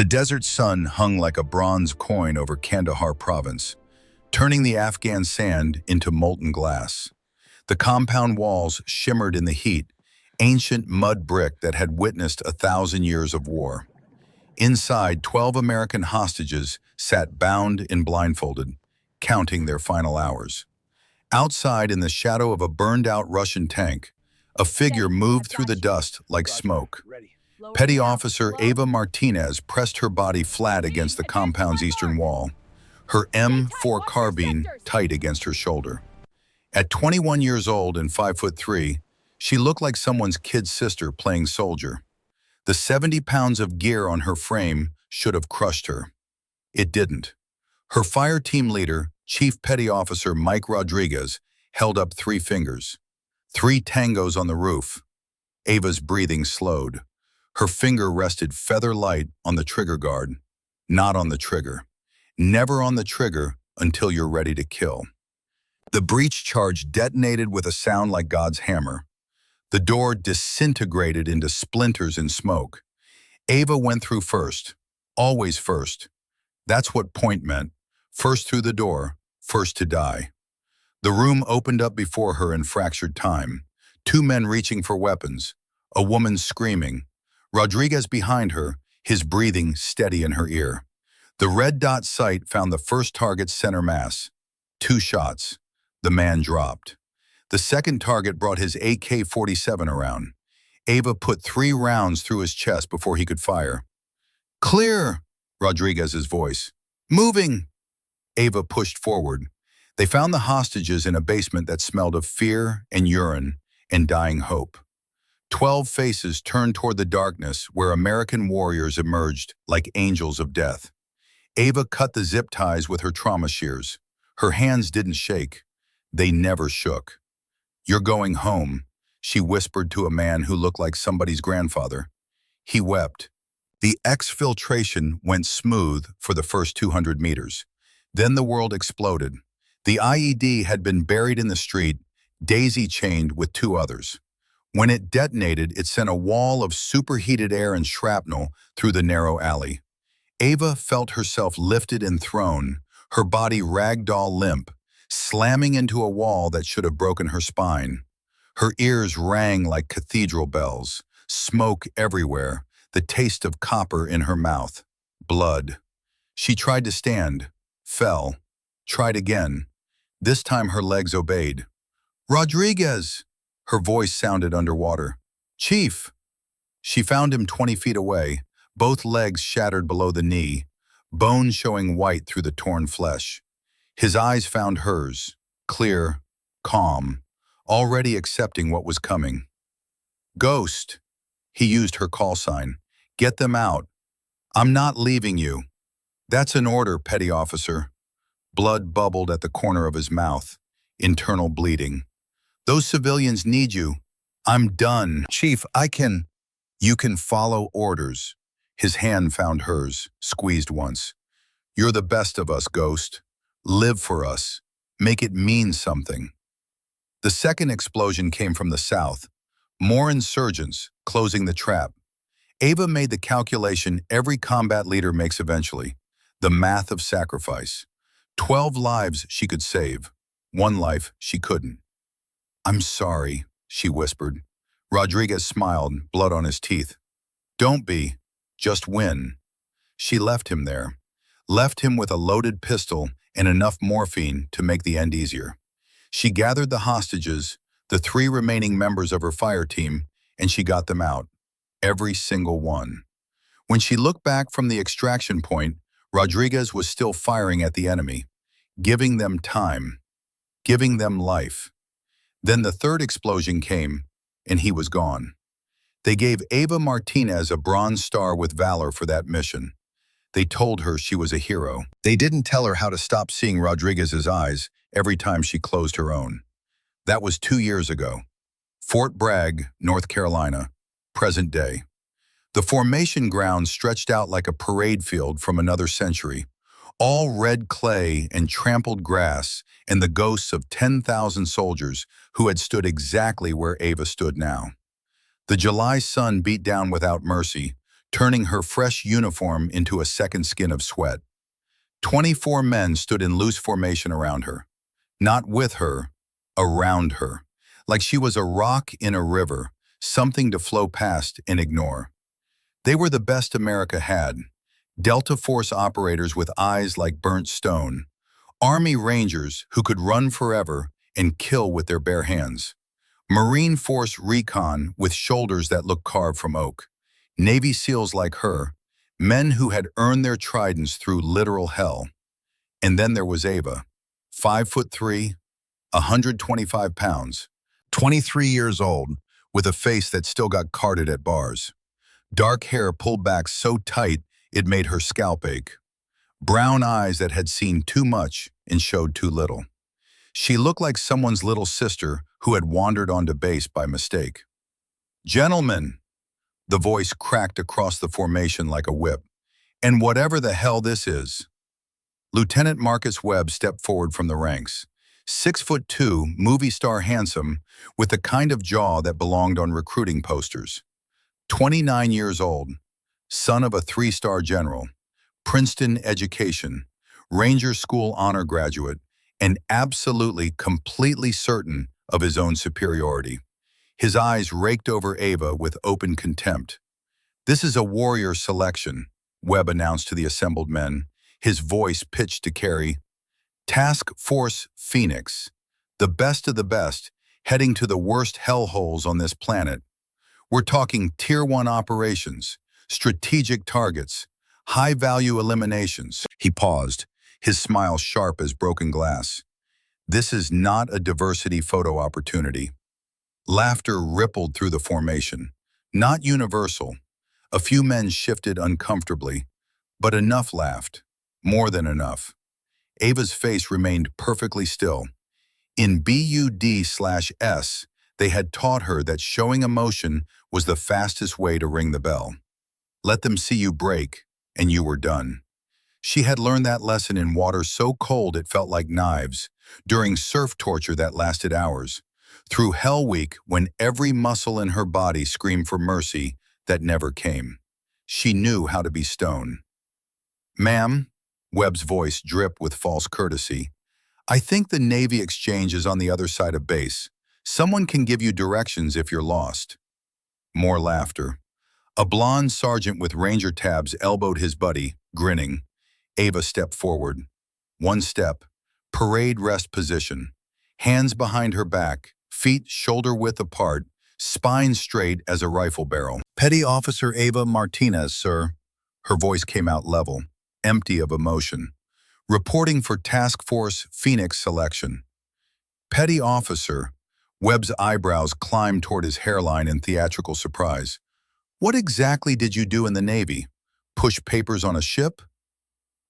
The desert sun hung like a bronze coin over Kandahar province, turning the Afghan sand into molten glass. The compound walls shimmered in the heat, ancient mud brick that had witnessed 1,000 years of war. Inside, 12 American hostages sat bound and blindfolded, counting their final hours. Outside, in the shadow of a burned-out Russian tank, a figure moved through the dust like smoke. Petty Officer Ava Martinez pressed her body flat against the compound's eastern wall, her M4 carbine tight against her shoulder. At 21 years old and 5'3", she looked like someone's kid sister playing soldier. The 70 pounds of gear on her frame should have crushed her. It didn't. Her fire team leader, Chief Petty Officer Mike Rodriguez, held up 3 fingers. 3 tangos on the roof. Ava's breathing slowed. Her finger rested feather light on the trigger guard, not on the trigger. Never on the trigger until you're ready to kill. The breech charge detonated with a sound like God's hammer. The door disintegrated into splinters and smoke. Ava went through first, always first. That's what point meant. First through the door, first to die. The room opened up before her in fractured time. 2 men reaching for weapons, a woman screaming. Rodriguez behind her, his breathing steady in her ear. The red dot sight found the first target's center mass. 2 shots. The man dropped. The second target brought his AK-47 around. Ava put 3 rounds through his chest before he could fire. "Clear!" Rodriguez's voice. "Moving!" Ava pushed forward. They found the hostages in a basement that smelled of fear and urine and dying hope. 12 faces turned toward the darkness where American warriors emerged like angels of death. Ava cut the zip ties with her trauma shears. Her hands didn't shake. They never shook. "You're going home," she whispered to a man who looked like somebody's grandfather. He wept. The exfiltration went smooth for the first 200 meters. Then the world exploded. The IED had been buried in the street, daisy-chained with 2 others. When it detonated, it sent a wall of superheated air and shrapnel through the narrow alley. Ava felt herself lifted and thrown, her body ragdoll limp, slamming into a wall that should have broken her spine. Her ears rang like cathedral bells, smoke everywhere, the taste of copper in her mouth. Blood. She tried to stand, fell, tried again. This time her legs obeyed. "Rodriguez!" Her voice sounded underwater. "Chief!" She found him 20 feet away, both legs shattered below the knee, bones showing white through the torn flesh. His eyes found hers, clear, calm, already accepting what was coming. "Ghost!" He used her call sign. "Get them out. I'm not leaving you." "That's an order, Petty Officer." Blood bubbled at the corner of his mouth, internal bleeding. "Those civilians need you. I'm done." "Chief, I can..." "You can follow orders." His hand found hers, squeezed once. "You're the best of us, Ghost. Live for us. Make it mean something." The second explosion came from the south. More insurgents, closing the trap. Ava made the calculation every combat leader makes eventually. The math of sacrifice. 12 lives she could save. 1 life she couldn't. "I'm sorry," she whispered. Rodriguez smiled, blood on his teeth. "Don't be. Just win." She left him there. Left him with a loaded pistol and enough morphine to make the end easier. She gathered the hostages, the 3 remaining members of her fire team, and she got them out. Every single one. When she looked back from the extraction point, Rodriguez was still firing at the enemy, giving them time, giving them life. Then the third explosion came, and he was gone. They gave Ava Martinez a Bronze Star with Valor for that mission. They told her she was a hero. They didn't tell her how to stop seeing Rodriguez's eyes every time she closed her own. That was 2 years ago. Fort Bragg, North Carolina, present day. The formation ground stretched out like a parade field from another century. All red clay and trampled grass and the ghosts of 10,000 soldiers who had stood exactly where Ava stood now. The July sun beat down without mercy, turning her fresh uniform into a second skin of sweat. 24 men stood in loose formation around her. Not with her, around her. Like she was a rock in a river, something to flow past and ignore. They were the best America had. Delta Force operators with eyes like burnt stone. Army Rangers who could run forever and kill with their bare hands. Marine Force Recon with shoulders that looked carved from oak. Navy SEALs like her, men who had earned their tridents through literal hell. And then there was Ava, 5'3", 125 pounds, 23 years old, with a face that still got carded at bars. Dark hair pulled back so tight it made her scalp ache. Brown eyes that had seen too much and showed too little. She looked like someone's little sister who had wandered onto base by mistake. "Gentlemen," the voice cracked across the formation like a whip. "And whatever the hell this is." Lieutenant Marcus Webb stepped forward from the ranks. 6'2", movie star handsome, with the kind of jaw that belonged on recruiting posters. 29 years old, son of a 3-star general, Princeton education, Ranger School honor graduate, and absolutely, completely certain of his own superiority. His eyes raked over Ava with open contempt. "This is a warrior selection," Webb announced to the assembled men, his voice pitched to carry. "Task Force Phoenix, the best of the best, heading to the worst hellholes on this planet. We're talking Tier 1 operations, strategic targets, high-value eliminations." He paused, his smile sharp as broken glass. "This is not a diversity photo opportunity." Laughter rippled through the formation. Not universal. A few men shifted uncomfortably, but enough laughed. More than enough. Ava's face remained perfectly still. In BUD/S, they had taught her that showing emotion was the fastest way to ring the bell. Let them see you break, and you were done. She had learned that lesson in water so cold it felt like knives, during surf torture that lasted hours, through Hell Week when every muscle in her body screamed for mercy that never came. She knew how to be stone. "Ma'am," Webb's voice dripped with false courtesy, "I think the Navy exchange is on the other side of base. Someone can give you directions if you're lost." More laughter. A blonde sergeant with Ranger tabs elbowed his buddy, grinning. Ava stepped forward. One step. Parade rest position. Hands behind her back, feet shoulder-width apart, spine straight as a rifle barrel. "Petty Officer Ava Martinez, sir." Her voice came out level, empty of emotion. "Reporting for Task Force Phoenix selection." "Petty Officer." Webb's eyebrows climbed toward his hairline in theatrical surprise. "What exactly did you do in the Navy? Push papers on a ship?"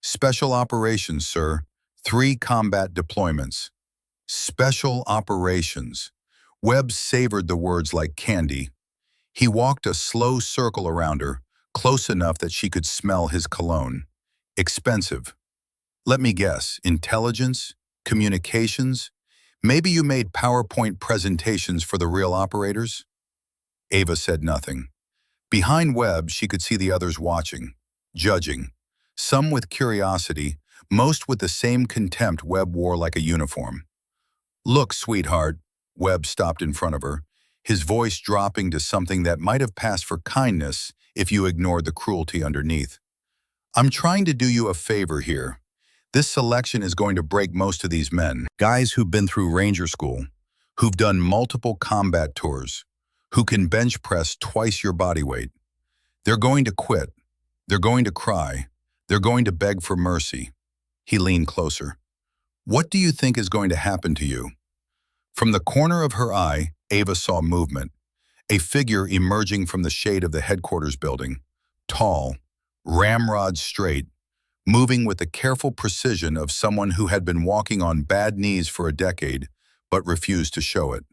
"Special operations, sir. 3 combat deployments." "Special operations." Webb savored the words like candy. He walked a slow circle around her, close enough that she could smell his cologne. "Expensive." "Let me guess, intelligence? Communications? Maybe you made PowerPoint presentations for the real operators?" Ava said nothing. Behind Webb, she could see the others watching, judging. Some with curiosity, most with the same contempt Webb wore like a uniform. "Look, sweetheart," Webb stopped in front of her, his voice dropping to something that might have passed for kindness if you ignored the cruelty underneath. "I'm trying to do you a favor here. This selection is going to break most of these men. Guys who've been through Ranger School, who've done multiple combat tours, who can bench press twice your body weight. They're going to quit. They're going to cry. They're going to beg for mercy." He leaned closer. "What do you think is going to happen to you?" From the corner of her eye, Ava saw movement. A figure emerging from the shade of the headquarters building. Tall, ramrod straight, moving with the careful precision of someone who had been walking on bad knees for a decade, but refused to show it.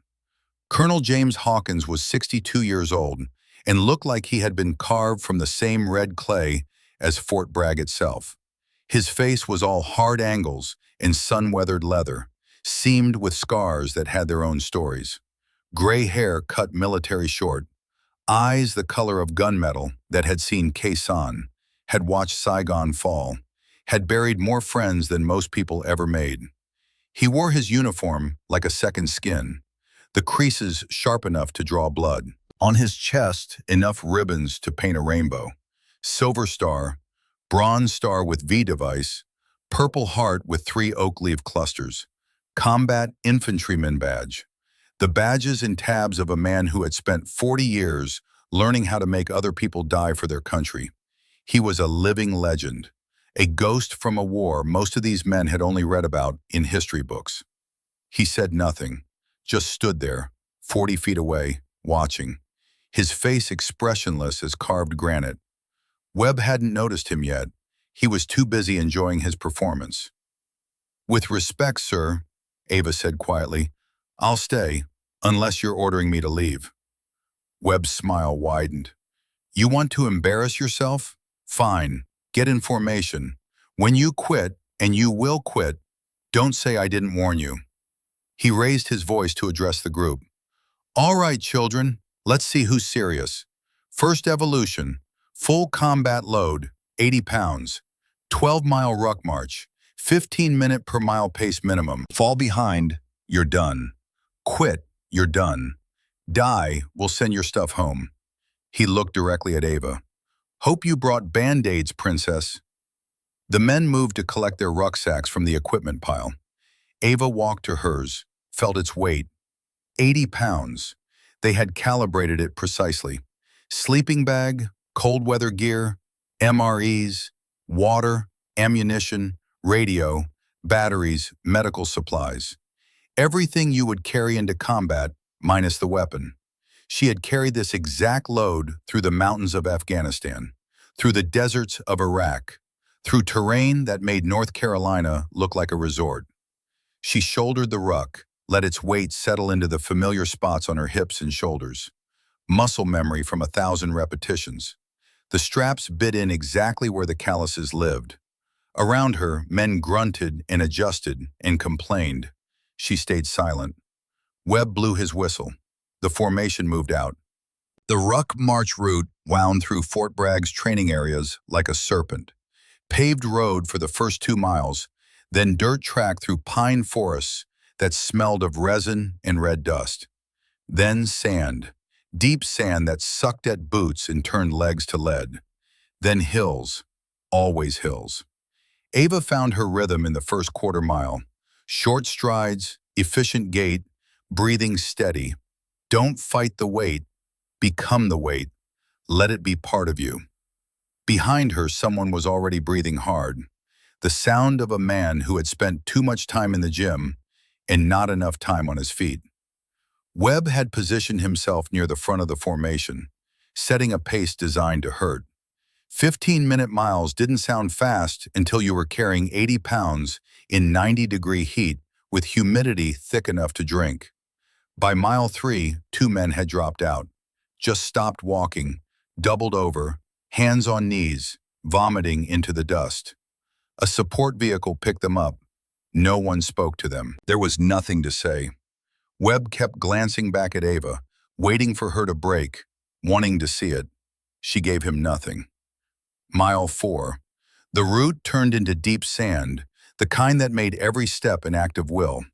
Colonel James Hawkins was 62 years old and looked like he had been carved from the same red clay as Fort Bragg itself. His face was all hard angles and sun-weathered leather, seamed with scars that had their own stories. Gray hair cut military short, Eyes the color of gunmetal that had seen Khe Sanh, had watched Saigon fall, had buried more friends than most people ever made. He wore his uniform like a second skin, the creases sharp enough to draw blood. On his chest, enough ribbons to paint a rainbow. Silver star, bronze star with V device, purple heart with 3 oak leaf clusters. Combat infantryman badge. The badges and tabs of a man who had spent 40 years learning how to make other people die for their country. He was a living legend, a ghost from a war most of these men had only read about in history books. He said nothing, just stood there, 40 feet away, watching, his face expressionless as carved granite. Webb hadn't noticed him yet. He was too busy enjoying his performance. "With respect, sir," Ava said quietly, "I'll stay, unless you're ordering me to leave." Webb's smile widened. "You want to embarrass yourself? Fine, get in formation. When you quit, and you will quit, don't say I didn't warn you." He raised his voice to address the group. "All right, children, let's see who's serious. First evolution, full combat load, 80 pounds, 12-mile ruck march, 15-minute per mile pace minimum. Fall behind, you're done. Quit, you're done. Die, we'll send your stuff home." He looked directly at Ava. "Hope you brought Band-Aids, princess." The men moved to collect their rucksacks from the equipment pile. Ava walked to hers, felt its weight. 80 pounds. They had calibrated it precisely. Sleeping bag, cold weather gear, MREs, water, ammunition, radio, batteries, medical supplies. Everything you would carry into combat, minus the weapon. She had carried this exact load through the mountains of Afghanistan, through the deserts of Iraq, through terrain that made North Carolina look like a resort. She shouldered the ruck, let its weight settle into the familiar spots on her hips and shoulders. Muscle memory from 1,000 repetitions. The straps bit in exactly where the calluses lived. Around her, men grunted and adjusted and complained. She stayed silent. Webb blew his whistle. The formation moved out. The ruck march route wound through Fort Bragg's training areas like a serpent. Paved road for the first 2 miles, then dirt track through pine forests that smelled of resin and red dust. Then sand, deep sand that sucked at boots and turned legs to lead. Then hills, always hills. Ava found her rhythm in the first quarter mile. Short strides, efficient gait, breathing steady. Don't fight the weight, become the weight. Let it be part of you. Behind her, someone was already breathing hard. The sound of a man who had spent too much time in the gym and not enough time on his feet. Webb had positioned himself near the front of the formation, setting a pace designed to hurt. 15-minute miles didn't sound fast until you were carrying 80 pounds in 90-degree heat with humidity thick enough to drink. By mile 3, 2 men had dropped out, just stopped walking, doubled over, hands on knees, vomiting into the dust. A support vehicle picked them up. No one spoke to them. There was nothing to say. Webb kept glancing back at Ava, waiting for her to break, wanting to see it. She gave him nothing. Mile 4. The route turned into deep sand, the kind that made every step an act of will.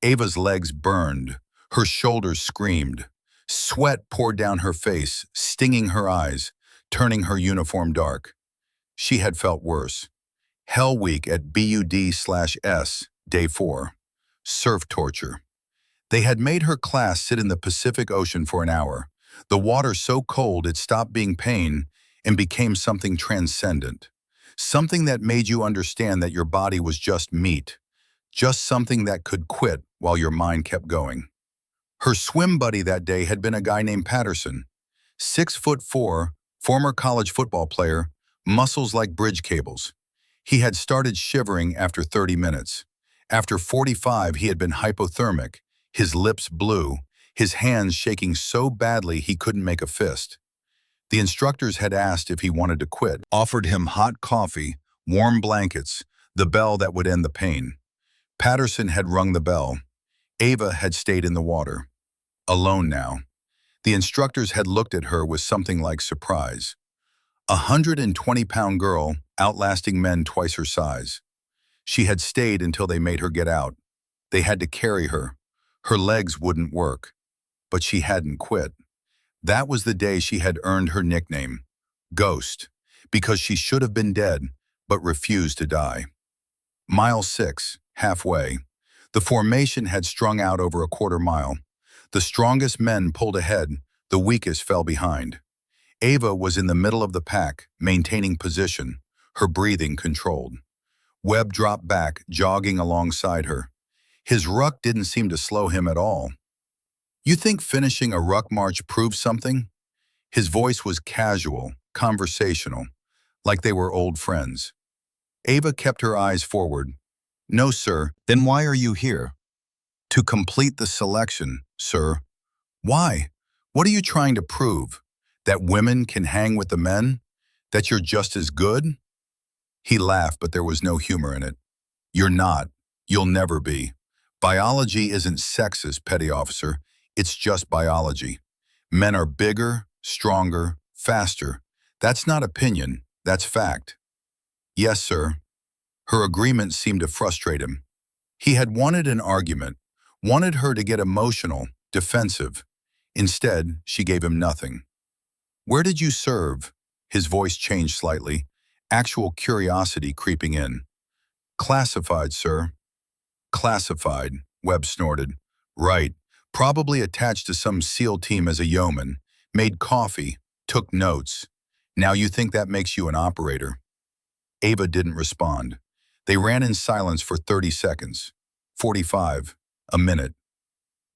Ava's legs burned. Her shoulders screamed. Sweat poured down her face, stinging her eyes, turning her uniform dark. She had felt worse. Hell Week at BUD/S, Day 4. Surf torture. They had made her class sit in the Pacific Ocean for an hour, the water so cold it stopped being pain and became something transcendent, something that made you understand that your body was just meat, just something that could quit while your mind kept going. Her swim buddy that day had been a guy named Patterson, 6'4", former college football player, muscles like bridge cables. He had started shivering after 30 minutes. After 45, he had been hypothermic, his lips blue, his hands shaking so badly he couldn't make a fist. The instructors had asked if he wanted to quit, offered him hot coffee, warm blankets, the bell that would end the pain. Patterson had rung the bell. Ava had stayed in the water. Alone now. The instructors had looked at her with something like surprise. 120-pound girl, outlasting men twice her size. She had stayed until they made her get out. They had to carry her. Her legs wouldn't work. But she hadn't quit. That was the day she had earned her nickname, Ghost, because she should have been dead, but refused to die. Mile 6, halfway. The formation had strung out over a quarter-mile. The strongest men pulled ahead, the weakest fell behind. Ava was in the middle of the pack, maintaining position, her breathing controlled. Webb dropped back, jogging alongside her. His ruck didn't seem to slow him at all. "You think finishing a ruck march proves something?" His voice was casual, conversational, like they were old friends. Ava kept her eyes forward. "No, sir. Then why are you here?" "To complete the selection, sir." "Why? What are you trying to prove? That women can hang with the men? That you're just as good?" He laughed, but there was no humor in it. "You're not. You'll never be. Biology isn't sexist, petty officer. It's just biology. Men are bigger, stronger, faster. That's not opinion. That's fact." "Yes, sir." Her agreement seemed to frustrate him. He had wanted an argument, wanted her to get emotional, defensive. Instead, she gave him nothing. "Where did you serve?" His voice changed slightly, actual curiosity creeping in. "Classified, sir." "Classified," Webb snorted. "Right. Probably attached to some SEAL team as a yeoman. Made coffee. Took notes. Now you think that makes you an operator?" Ava didn't respond. They ran in silence for 30 seconds. 45. A minute.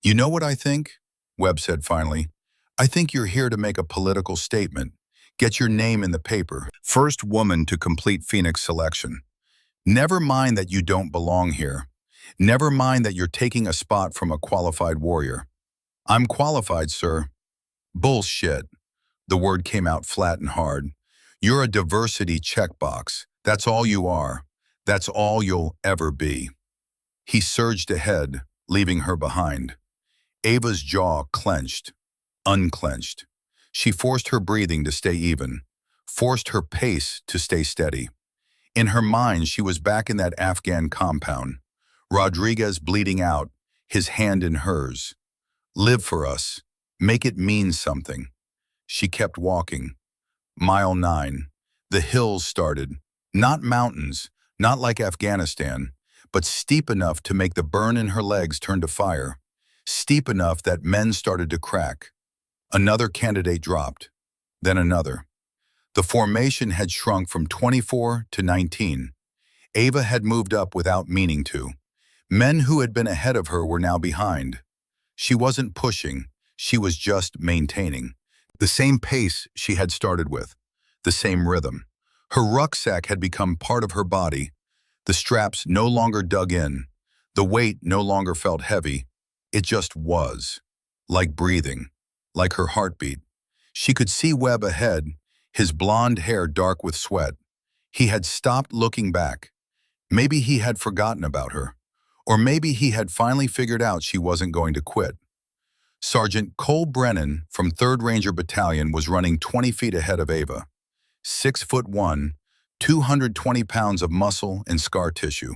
"You know what I think?" Webb said finally. "I think you're here to make a political statement. Get your name in the paper. First woman to complete Phoenix selection. Never mind that you don't belong here. Never mind that you're taking a spot from a qualified warrior." "I'm qualified, sir." "Bullshit." The word came out flat and hard. "You're a diversity checkbox. That's all you are. That's all you'll ever be." He surged ahead, leaving her behind. Ava's jaw clenched, unclenched. She forced her breathing to stay even, forced her pace to stay steady. In her mind, she was back in that Afghan compound. Rodriguez bleeding out, his hand in hers. "Live for us. Make it mean something." She kept walking. Mile 9. The hills started. Not mountains, not like Afghanistan, but steep enough to make the burn in her legs turn to fire. Steep enough that men started to crack. Another candidate dropped. Then another. The formation had shrunk from 24 to 19. Ava had moved up without meaning to. Men who had been ahead of her were now behind. She wasn't pushing, she was just maintaining. The same pace she had started with, the same rhythm. Her rucksack had become part of her body. The straps no longer dug in. The weight no longer felt heavy. It just was. Like breathing. Like her heartbeat. She could see Webb ahead, his blonde hair dark with sweat. He had stopped looking back. Maybe he had forgotten about her. Or maybe he had finally figured out she wasn't going to quit. Sergeant Cole Brennan from 3rd Ranger Battalion was running 20 feet ahead of Ava. 6'1", 220 pounds of muscle and scar tissue.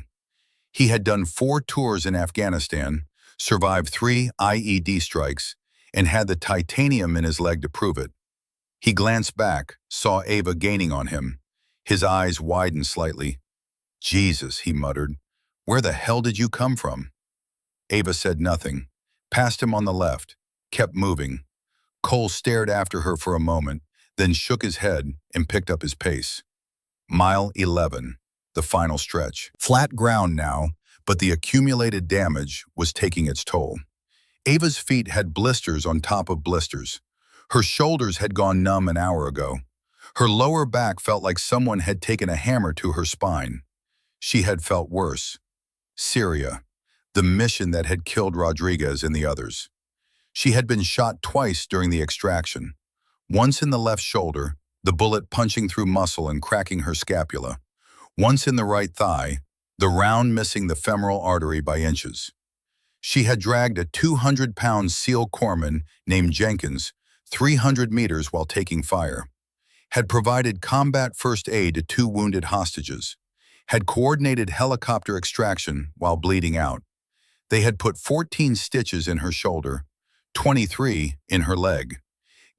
He had done 4 tours in Afghanistan, survived 3 IED strikes, and had the titanium in his leg to prove it. He glanced back, saw Ava gaining on him. His eyes widened slightly. "Jesus," he muttered. "Where the hell did you come from?" Ava said nothing, passed him on the left, kept moving. Cole stared after her for a moment, then shook his head and picked up his pace. Mile 11, the final stretch. Flat ground now, but the accumulated damage was taking its toll. Ava's feet had blisters on top of blisters. Her shoulders had gone numb an hour ago. Her lower back felt like someone had taken a hammer to her spine. She had felt worse. Syria, the mission that had killed Rodriguez and the others. She had been shot twice during the extraction. Once in the left shoulder, the bullet punching through muscle and cracking her scapula. Once in the right thigh, the round missing the femoral artery by inches. She had dragged a 200-pound SEAL corpsman named Jenkins 300 meters while taking fire, had provided combat first aid to 2 wounded hostages, had coordinated helicopter extraction while bleeding out. They had put 14 stitches in her shoulder, 23 in her leg,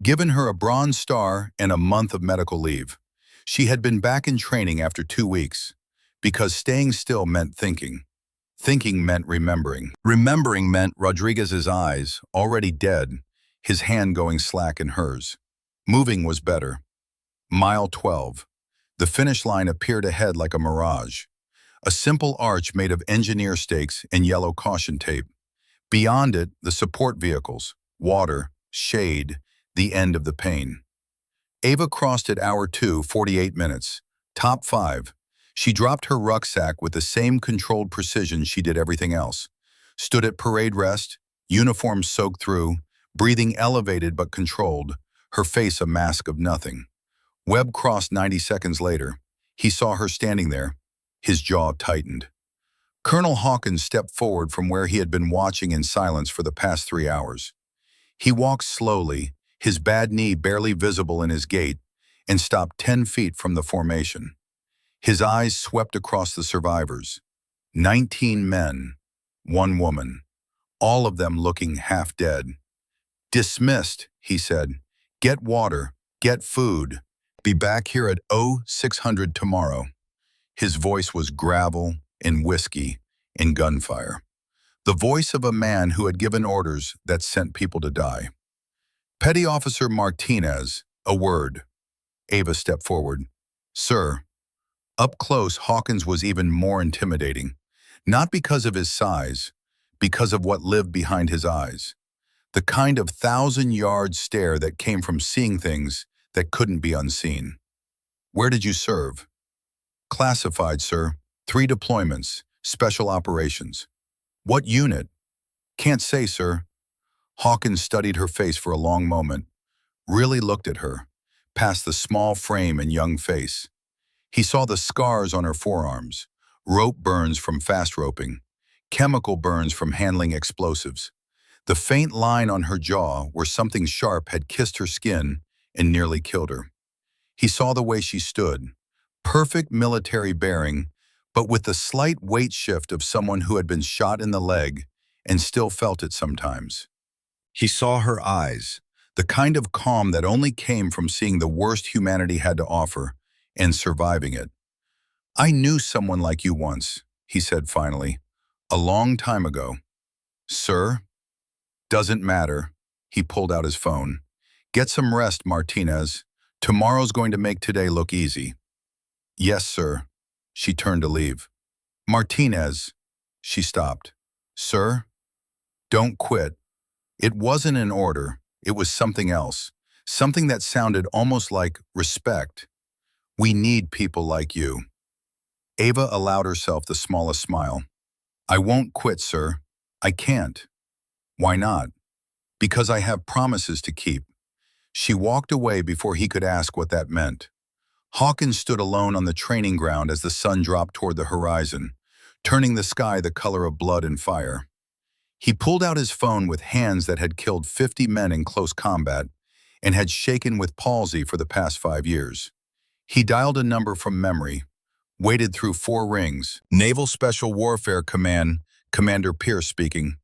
given her a Bronze Star and a month of medical leave. She had been back in training after 2 weeks, because staying still meant thinking. Thinking meant remembering. Remembering meant Rodriguez's eyes, already dead, his hand going slack in hers. Moving was better. Mile 12. The finish line appeared ahead like a mirage. A simple arch made of engineer stakes and yellow caution tape. Beyond it, the support vehicles, water, shade, the end of the pain. Ava crossed at hour 2, 48 minutes. Top 5. She dropped her rucksack with the same controlled precision she did everything else. Stood at parade rest, uniform soaked through, breathing elevated but controlled, her face a mask of nothing. Webb crossed 90 seconds later. He saw her standing there. His jaw tightened. Colonel Hawkins stepped forward from where he had been watching in silence for the past 3 hours. He walked slowly, his bad knee barely visible in his gait, and stopped 10 feet from the formation. His eyes swept across the survivors. 19 men, 1 woman, all of them looking half dead. "Dismissed," he said. "Get water, get food. Be back here at 0600 tomorrow." His voice was gravel and whiskey and gunfire. The voice of a man who had given orders that sent people to die. "Petty Officer Martinez, a word." Ava stepped forward. "Sir." Up close, Hawkins was even more intimidating. Not because of his size, because of what lived behind his eyes. The kind of 1,000-yard stare that came from seeing things that couldn't be unseen. "Where did you serve?" "Classified, sir. 3 deployments, special operations." "What unit?" "Can't say, sir." Hawkins studied her face for a long moment, really looked at her, past the small frame and young face. He saw the scars on her forearms, rope burns from fast roping, chemical burns from handling explosives. The faint line on her jaw where something sharp had kissed her skin and nearly killed her. He saw the way she stood, perfect military bearing, but with the slight weight shift of someone who had been shot in the leg and still felt it sometimes. He saw her eyes, the kind of calm that only came from seeing the worst humanity had to offer and surviving it. "I knew someone like you once," he said finally, "a long time ago." "Sir?" "Doesn't matter." He pulled out his phone. "Get some rest, Martinez. Tomorrow's going to make today look easy." "Yes, sir." She turned to leave. "Martinez." She stopped. "Sir?" "Don't quit." It wasn't an order. It was something else. Something that sounded almost like respect. "We need people like you." Ava allowed herself the smallest smile. "I won't quit, sir. I can't." "Why not?" "Because I have promises to keep." She walked away before he could ask what that meant. Hawkins stood alone on the training ground as the sun dropped toward the horizon, turning the sky the color of blood and fire. He pulled out his phone with hands that had killed 50 men in close combat and had shaken with palsy for the past 5 years. He dialed a number from memory, waited through 4 rings. "Naval Special Warfare Command, Commander Pierce speaking."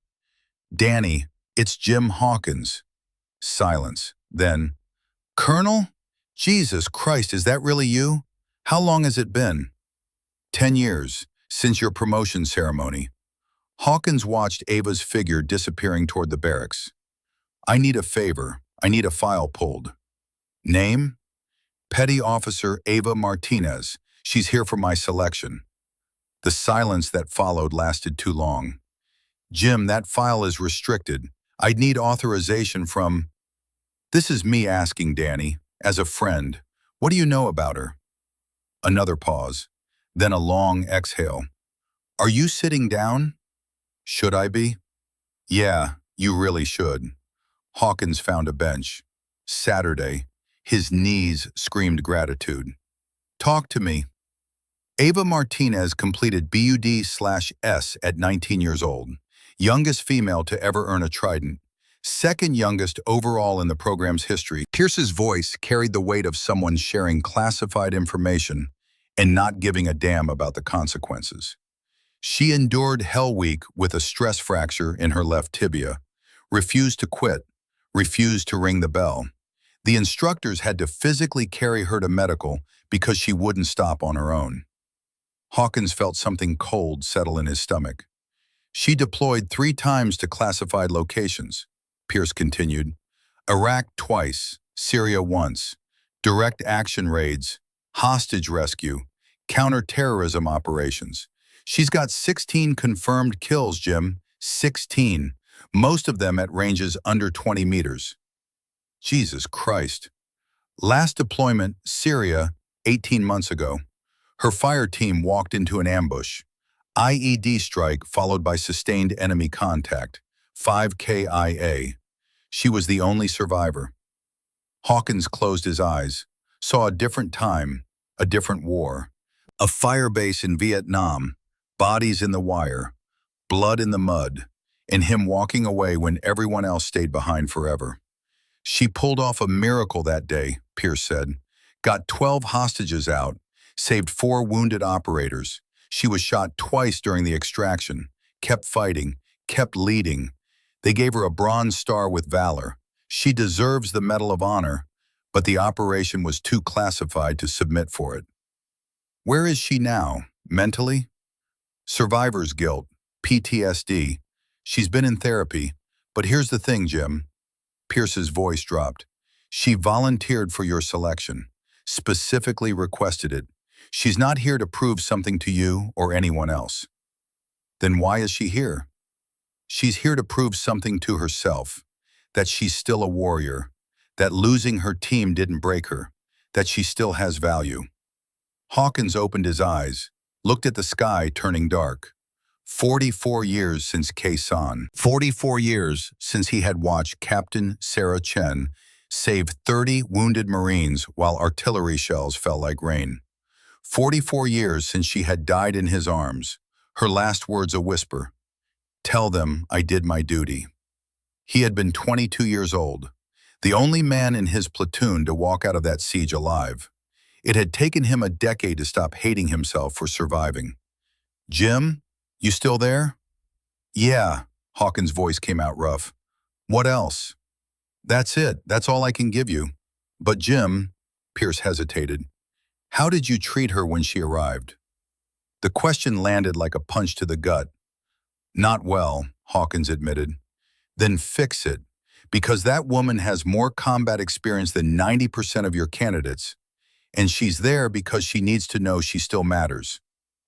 "Danny, it's Jim Hawkins." Silence. Then, "Colonel? Jesus Christ, is that really you? How long has it been?" 10 years, since your promotion ceremony." Hawkins watched Ava's figure disappearing toward the barracks. "I need a favor. I need a file pulled." "Name?" "Petty Officer Ava Martinez. She's here for my selection." The silence that followed lasted too long. "Jim, that file is restricted. I'd need authorization from—" "This is me asking, Danny, as a friend. What do you know about her?" Another pause, then a long exhale. "Are you sitting down?" "Should I be?" "Yeah, you really should." Hawkins found a bench. Saturday. His knees screamed gratitude. "Talk to me." Ava Martinez completed BUD/S at 19 years old, youngest female to ever earn a trident. Second youngest overall in the program's history, Pierce's voice carried the weight of someone sharing classified information and not giving a damn about the consequences. She endured Hell Week with a stress fracture in her left tibia, refused to quit, refused to ring the bell. The instructors had to physically carry her to medical because she wouldn't stop on her own. Hawkins felt something cold settle in his stomach. She deployed 3 times to classified locations, Pierce continued. Iraq twice, Syria once, direct action raids, hostage rescue, counterterrorism operations. She's got 16 confirmed kills, Jim. 16. Most of them at ranges under 20 meters. Jesus Christ. Last deployment, Syria, 18 months ago. Her fire team walked into an ambush. IED strike followed by sustained enemy contact. 5 KIA. She was the only survivor. Hawkins closed his eyes, saw a different time, a different war. A fire base in Vietnam, bodies in the wire, blood in the mud, and him walking away when everyone else stayed behind forever. She pulled off a miracle that day, Pierce said. Got 12 hostages out, saved 4 wounded operators. She was shot twice during the extraction, kept fighting, kept leading. They gave her a Bronze Star with valor. She deserves the Medal of Honor, but the operation was too classified to submit for it. Where is she now, mentally? Survivor's guilt, PTSD. She's been in therapy, but here's the thing, Jim. Pierce's voice dropped. She volunteered for your selection, specifically requested it. She's not here to prove something to you or anyone else. Then why is she here? She's here to prove something to herself, that she's still a warrior, that losing her team didn't break her, that she still has value. Hawkins opened his eyes, looked at the sky turning dark. 44 years since Khe Sanh. 44 years since he had watched Captain Sarah Chen save 30 wounded Marines while artillery shells fell like rain. 44 years since she had died in his arms, her last words a whisper. Tell them I did my duty. He had been 22 years old, the only man in his platoon to walk out of that siege alive. It had taken him a decade to stop hating himself for surviving. Jim, you still there? Yeah, Hawkins' voice came out rough. What else? That's it. That's all I can give you. But Jim, Pierce hesitated. How did you treat her when she arrived? The question landed like a punch to the gut. Not well, Hawkins admitted. Then fix it, because that woman has more combat experience than 90% of your candidates, and she's there because she needs to know she still matters.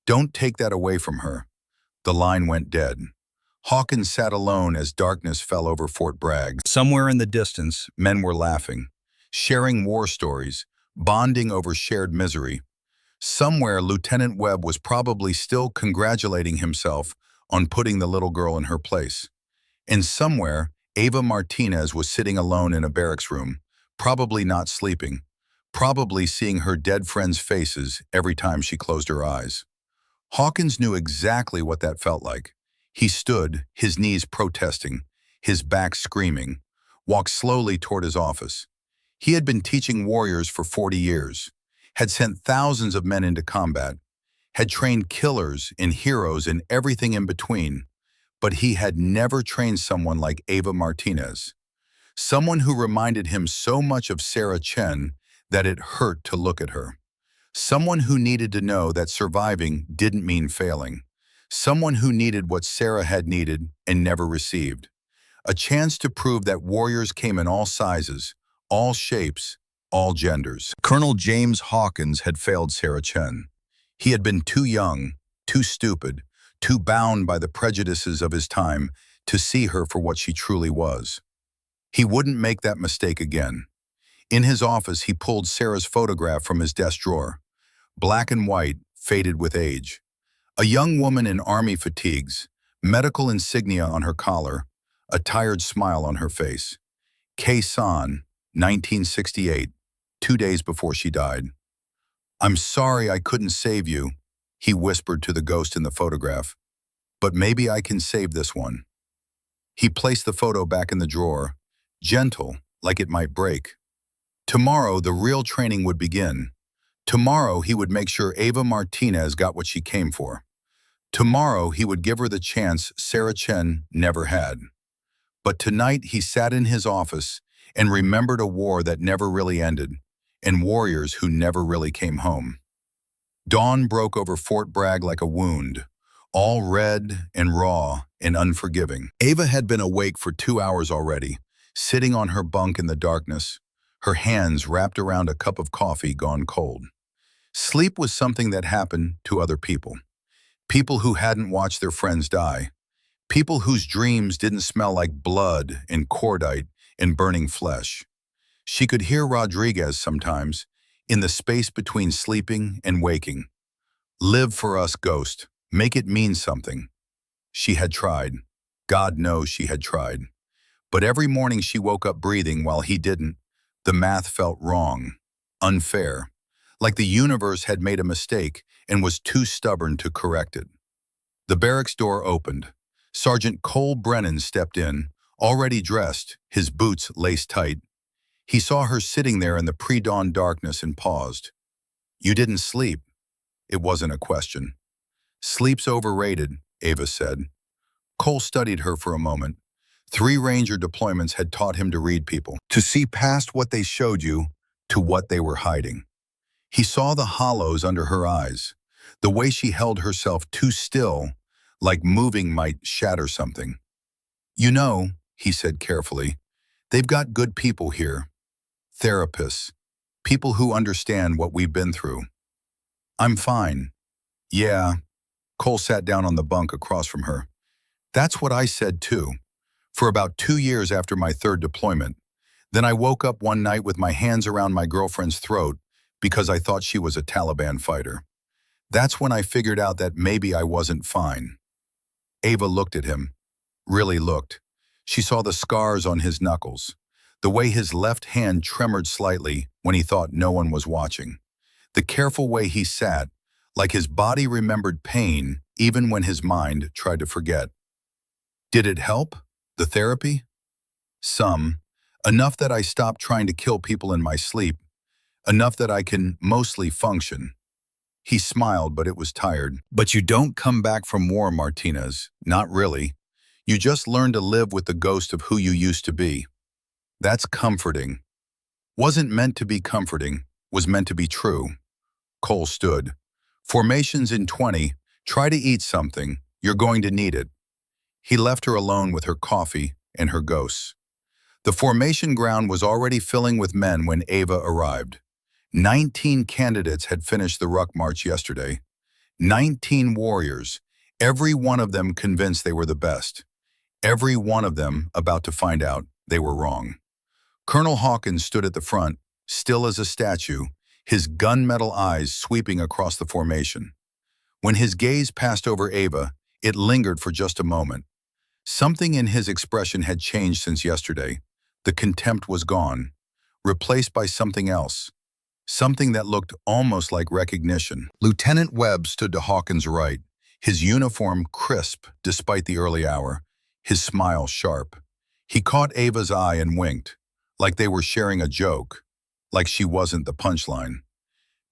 Don't take that away from her. The line went dead. Hawkins sat alone as darkness fell over Fort Bragg. Somewhere in the distance, men were laughing, sharing war stories, bonding over shared misery. Somewhere, Lieutenant Webb was probably still congratulating himself on putting the little girl in her place. And somewhere, Ava Martinez was sitting alone in a barracks room, probably not sleeping, probably seeing her dead friends' faces every time she closed her eyes. Hawkins knew exactly what that felt like. He stood, his knees protesting, his back screaming, walked slowly toward his office. He had been teaching warriors for 40 years, had sent thousands of men into combat, had trained killers and heroes and everything in between, but he had never trained someone like Ava Martinez, someone who reminded him so much of Sarah Chen that it hurt to look at her. Someone who needed to know that surviving didn't mean failing. Someone who needed what Sarah had needed and never received. A chance to prove that warriors came in all sizes, all shapes, all genders. Colonel James Hawkins had failed Sarah Chen. He had been too young, too stupid, too bound by the prejudices of his time to see her for what she truly was. He wouldn't make that mistake again. In his office, he pulled Sarah's photograph from his desk drawer. Black and white, faded with age. A young woman in army fatigues, medical insignia on her collar, a tired smile on her face. Khe Sanh, 1968, 2 days before she died. I'm sorry I couldn't save you, he whispered to the ghost in the photograph, but maybe I can save this one. He placed the photo back in the drawer, gentle, like it might break. Tomorrow, the real training would begin. Tomorrow, he would make sure Ava Martinez got what she came for. Tomorrow, he would give her the chance Sarah Chen never had. But tonight, he sat in his office and remembered a war that never really ended, and warriors who never really came home. Dawn broke over Fort Bragg like a wound, all red and raw and unforgiving. Ava had been awake for 2 hours already, sitting on her bunk in the darkness, her hands wrapped around a cup of coffee gone cold. Sleep was something that happened to other people. People who hadn't watched their friends die. People whose dreams didn't smell like blood and cordite and burning flesh. She could hear Rodriguez sometimes, in the space between sleeping and waking. Live for us, ghost. Make it mean something. She had tried. God knows she had tried. But every morning she woke up breathing while he didn't. The math felt wrong, unfair, like the universe had made a mistake and was too stubborn to correct it. The barracks door opened. Sergeant Cole Brennan stepped in, already dressed, his boots laced tight. He saw her sitting there in the pre-dawn darkness and paused. "You didn't sleep." It wasn't a question. "Sleep's overrated," Ava said. Cole studied her for a moment. 3 Ranger deployments had taught him to read people, to see past what they showed you to what they were hiding. He saw the hollows under her eyes, the way she held herself too still, like moving might shatter something. "You know," he said carefully, "they've got good people here. Therapists. People who understand what we've been through." "I'm fine." "Yeah." Cole sat down on the bunk across from her. "That's what I said too. For about 2 years after my 3rd deployment. Then I woke up one night with my hands around my girlfriend's throat because I thought she was a Taliban fighter. That's when I figured out that maybe I wasn't fine." Ava looked at him. Really looked. She saw the scars on his knuckles, the way his left hand tremored slightly when he thought no one was watching, the careful way he sat, like his body remembered pain even when his mind tried to forget. "Did it help? The therapy?" "Some. Enough that I stopped trying to kill people in my sleep. Enough that I can mostly function." He smiled, but it was tired. "But you don't come back from war, Martinez. Not really. You just learn to live with the ghost of who you used to be. That's comforting." "Wasn't meant to be comforting. Was meant to be true." Cole stood. "Formations in 20. Try to eat something. You're going to need it." He left her alone with her coffee and her ghosts. The formation ground was already filling with men when Ava arrived. 19 candidates had finished the ruck march yesterday. 19 warriors, every one of them convinced they were the best. Every one of them about to find out they were wrong. Colonel Hawkins stood at the front, still as a statue, his gunmetal eyes sweeping across the formation. When his gaze passed over Ava, it lingered for just a moment. Something in his expression had changed since yesterday. The contempt was gone, replaced by something else. Something that looked almost like recognition. Lieutenant Webb stood to Hawkins' right, his uniform crisp despite the early hour, his smile sharp. He caught Ava's eye and winked, like they were sharing a joke, like she wasn't the punchline.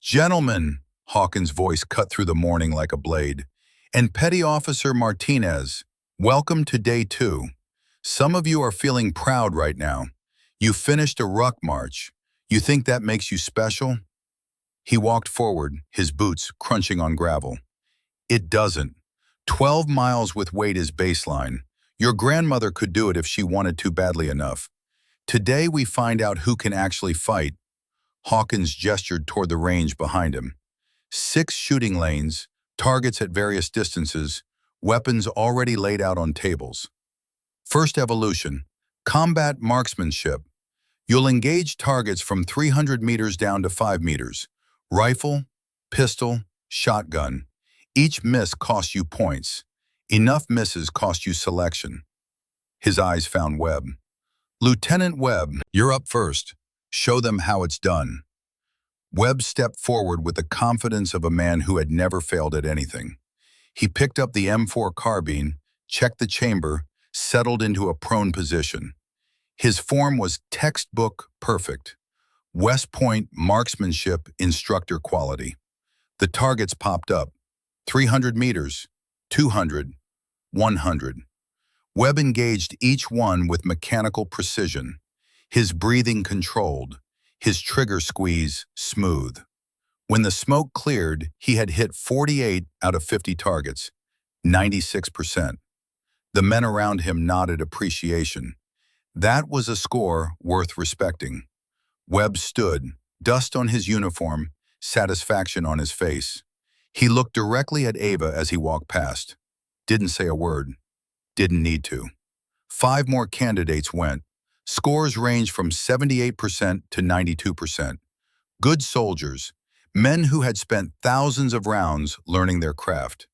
"Gentlemen," Hawkins' voice cut through the morning like a blade, "and Petty Officer Martinez, welcome to day 2. Some of you are feeling proud right now. You finished a ruck march. You think that makes you special?" He walked forward, his boots crunching on gravel. "It doesn't. 12 miles with weight is baseline. Your grandmother could do it if she wanted to badly enough. Today we find out who can actually fight." Hawkins gestured toward the range behind him. 6 shooting lanes, targets at various distances, weapons already laid out on tables. First evolution, combat marksmanship. You'll engage targets from 300 meters down to 5 meters. Rifle, pistol, shotgun. Each miss costs you points. Enough misses cost you selection. His eyes found Webb. "Lieutenant Webb, you're up first. Show them how it's done." Webb stepped forward with the confidence of a man who had never failed at anything. He picked up the M4 carbine, checked the chamber, settled into a prone position. His form was textbook perfect. West Point marksmanship instructor quality. The targets popped up. 300 meters, 200, 100. Webb engaged each one with mechanical precision, his breathing controlled, his trigger squeeze smooth. When the smoke cleared, he had hit 48 out of 50 targets, 96%. The men around him nodded appreciation. That was a score worth respecting. Webb stood, dust on his uniform, satisfaction on his face. He looked directly at Ava as he walked past. Didn't say a word. Didn't need to. 5 more candidates went. Scores ranged from 78% to 92%. Good soldiers, men who had spent thousands of rounds learning their craft.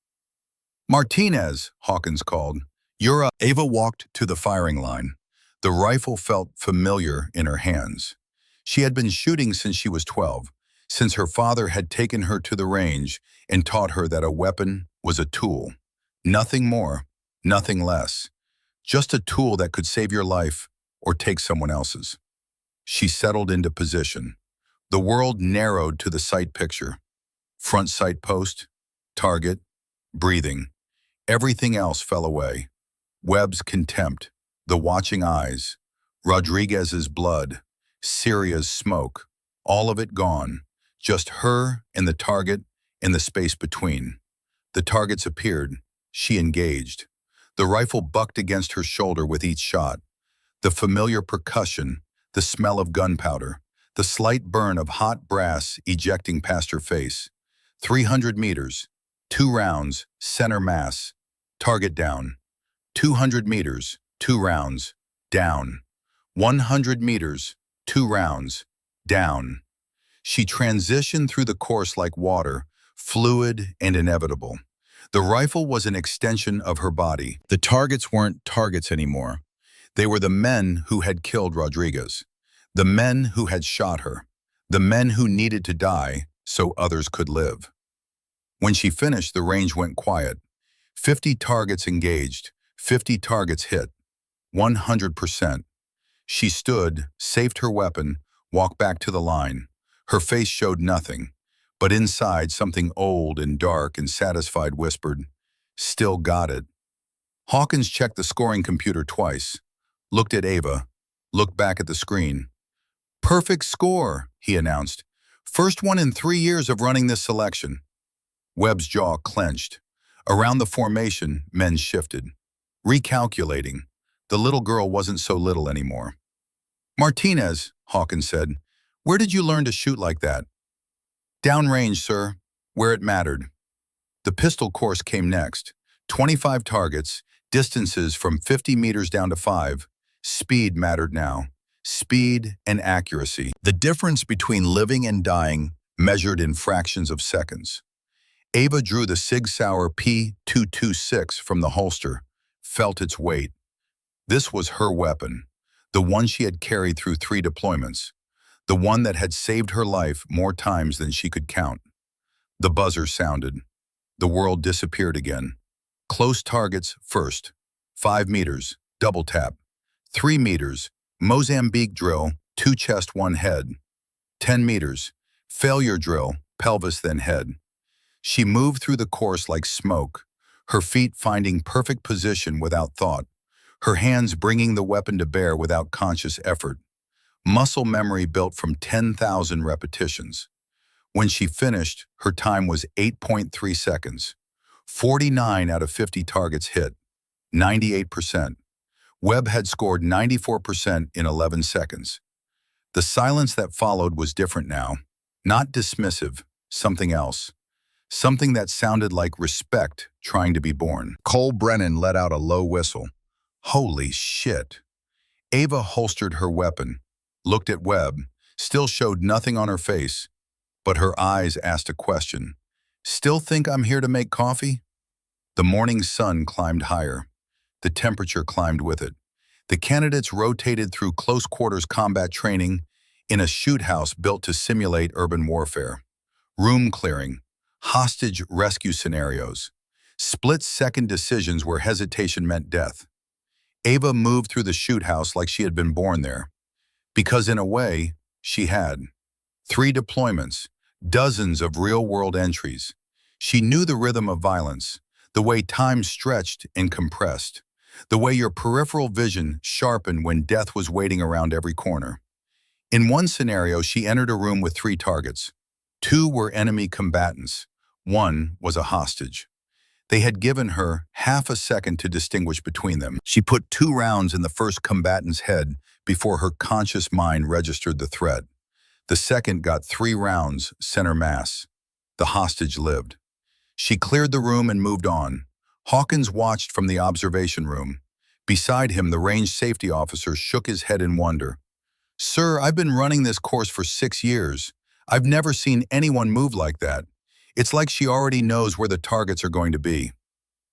Martinez, Hawkins called. "You're up." Ava walked to the firing line. The rifle felt familiar in her hands. She had been shooting since she was 12, since her father had taken her to the range and taught her that a weapon was a tool. Nothing more, nothing less. Just a tool that could save your life or take someone else's. She settled into position. The world narrowed to the sight picture. Front sight post, target, breathing. Everything else fell away. Webb's contempt, the watching eyes, Rodriguez's blood, Syria's smoke, all of it gone. Just her and the target and the space between. The targets appeared. She engaged. The rifle bucked against her shoulder with each shot. The familiar percussion, the smell of gunpowder, the slight burn of hot brass ejecting past her face. 300 meters, 2 rounds, center mass, target down. 200 meters, 2 rounds, down. 100 meters, 2 rounds, down. She transitioned through the course like water, fluid and inevitable. The rifle was an extension of her body. The targets weren't targets anymore. They were the men who had killed Rodriguez, the men who had shot her, the men who needed to die so others could live. When she finished, the range went quiet. 50 targets engaged, 50 targets hit, 100%. She stood, saved her weapon, walked back to the line. Her face showed nothing, but inside something old and dark and satisfied whispered, "Still got it." Hawkins checked the scoring computer twice, looked at Ava, looked back at the screen. "Perfect score," he announced. "First one in 3 years of running this selection." Webb's jaw clenched. Around the formation, men shifted. Recalculating. The little girl wasn't so little anymore. "Martinez," Hawkins said, "where did you learn to shoot like that?" "Downrange, sir, where it mattered." The pistol course came next. 25 targets, distances from 50 meters down to 5. Speed mattered now. Speed and accuracy. The difference between living and dying measured in fractions of seconds. Ava drew the Sig Sauer P226 from the holster, felt its weight. This was her weapon, the one she had carried through 3 deployments, the one that had saved her life more times than she could count. The buzzer sounded. The world disappeared again. Close targets first. 5 meters, double tap. 3 meters, Mozambique drill, 2 chest, 1 head. 10 meters, failure drill, pelvis then head. She moved through the course like smoke, her feet finding perfect position without thought, her hands bringing the weapon to bear without conscious effort. Muscle memory built from 10,000 repetitions. When she finished, her time was 8.3 seconds. 49 out of 50 targets hit, 98%. Webb had scored 94% in 11 seconds. The silence that followed was different now. Not dismissive, something else. Something that sounded like respect trying to be born. Cole Brennan let out a low whistle. Holy shit. Ava holstered her weapon, looked at Webb, still showed nothing on her face, but her eyes asked a question. "Still think I'm here to make coffee?" The morning sun climbed higher. The temperature climbed with it. The candidates rotated through close-quarters combat training in a shoot house built to simulate urban warfare. Room clearing, hostage rescue scenarios, split-second decisions where hesitation meant death. Ava moved through the shoot house like she had been born there, because in a way, she had. 3 deployments, dozens of real-world entries. She knew the rhythm of violence, the way time stretched and compressed, the way your peripheral vision sharpened when death was waiting around every corner. In one scenario, she entered a room with 3 targets. 2 were enemy combatants. 1 was a hostage. They had given her half a second to distinguish between them. She put 2 rounds in the first combatant's head before her conscious mind registered the threat. The second got 3 rounds center mass. The hostage lived. She cleared the room and moved on. Hawkins watched from the observation room. Beside him, the range safety officer shook his head in wonder. "Sir, I've been running this course for 6 years. I've never seen anyone move like that. It's like she already knows where the targets are going to be."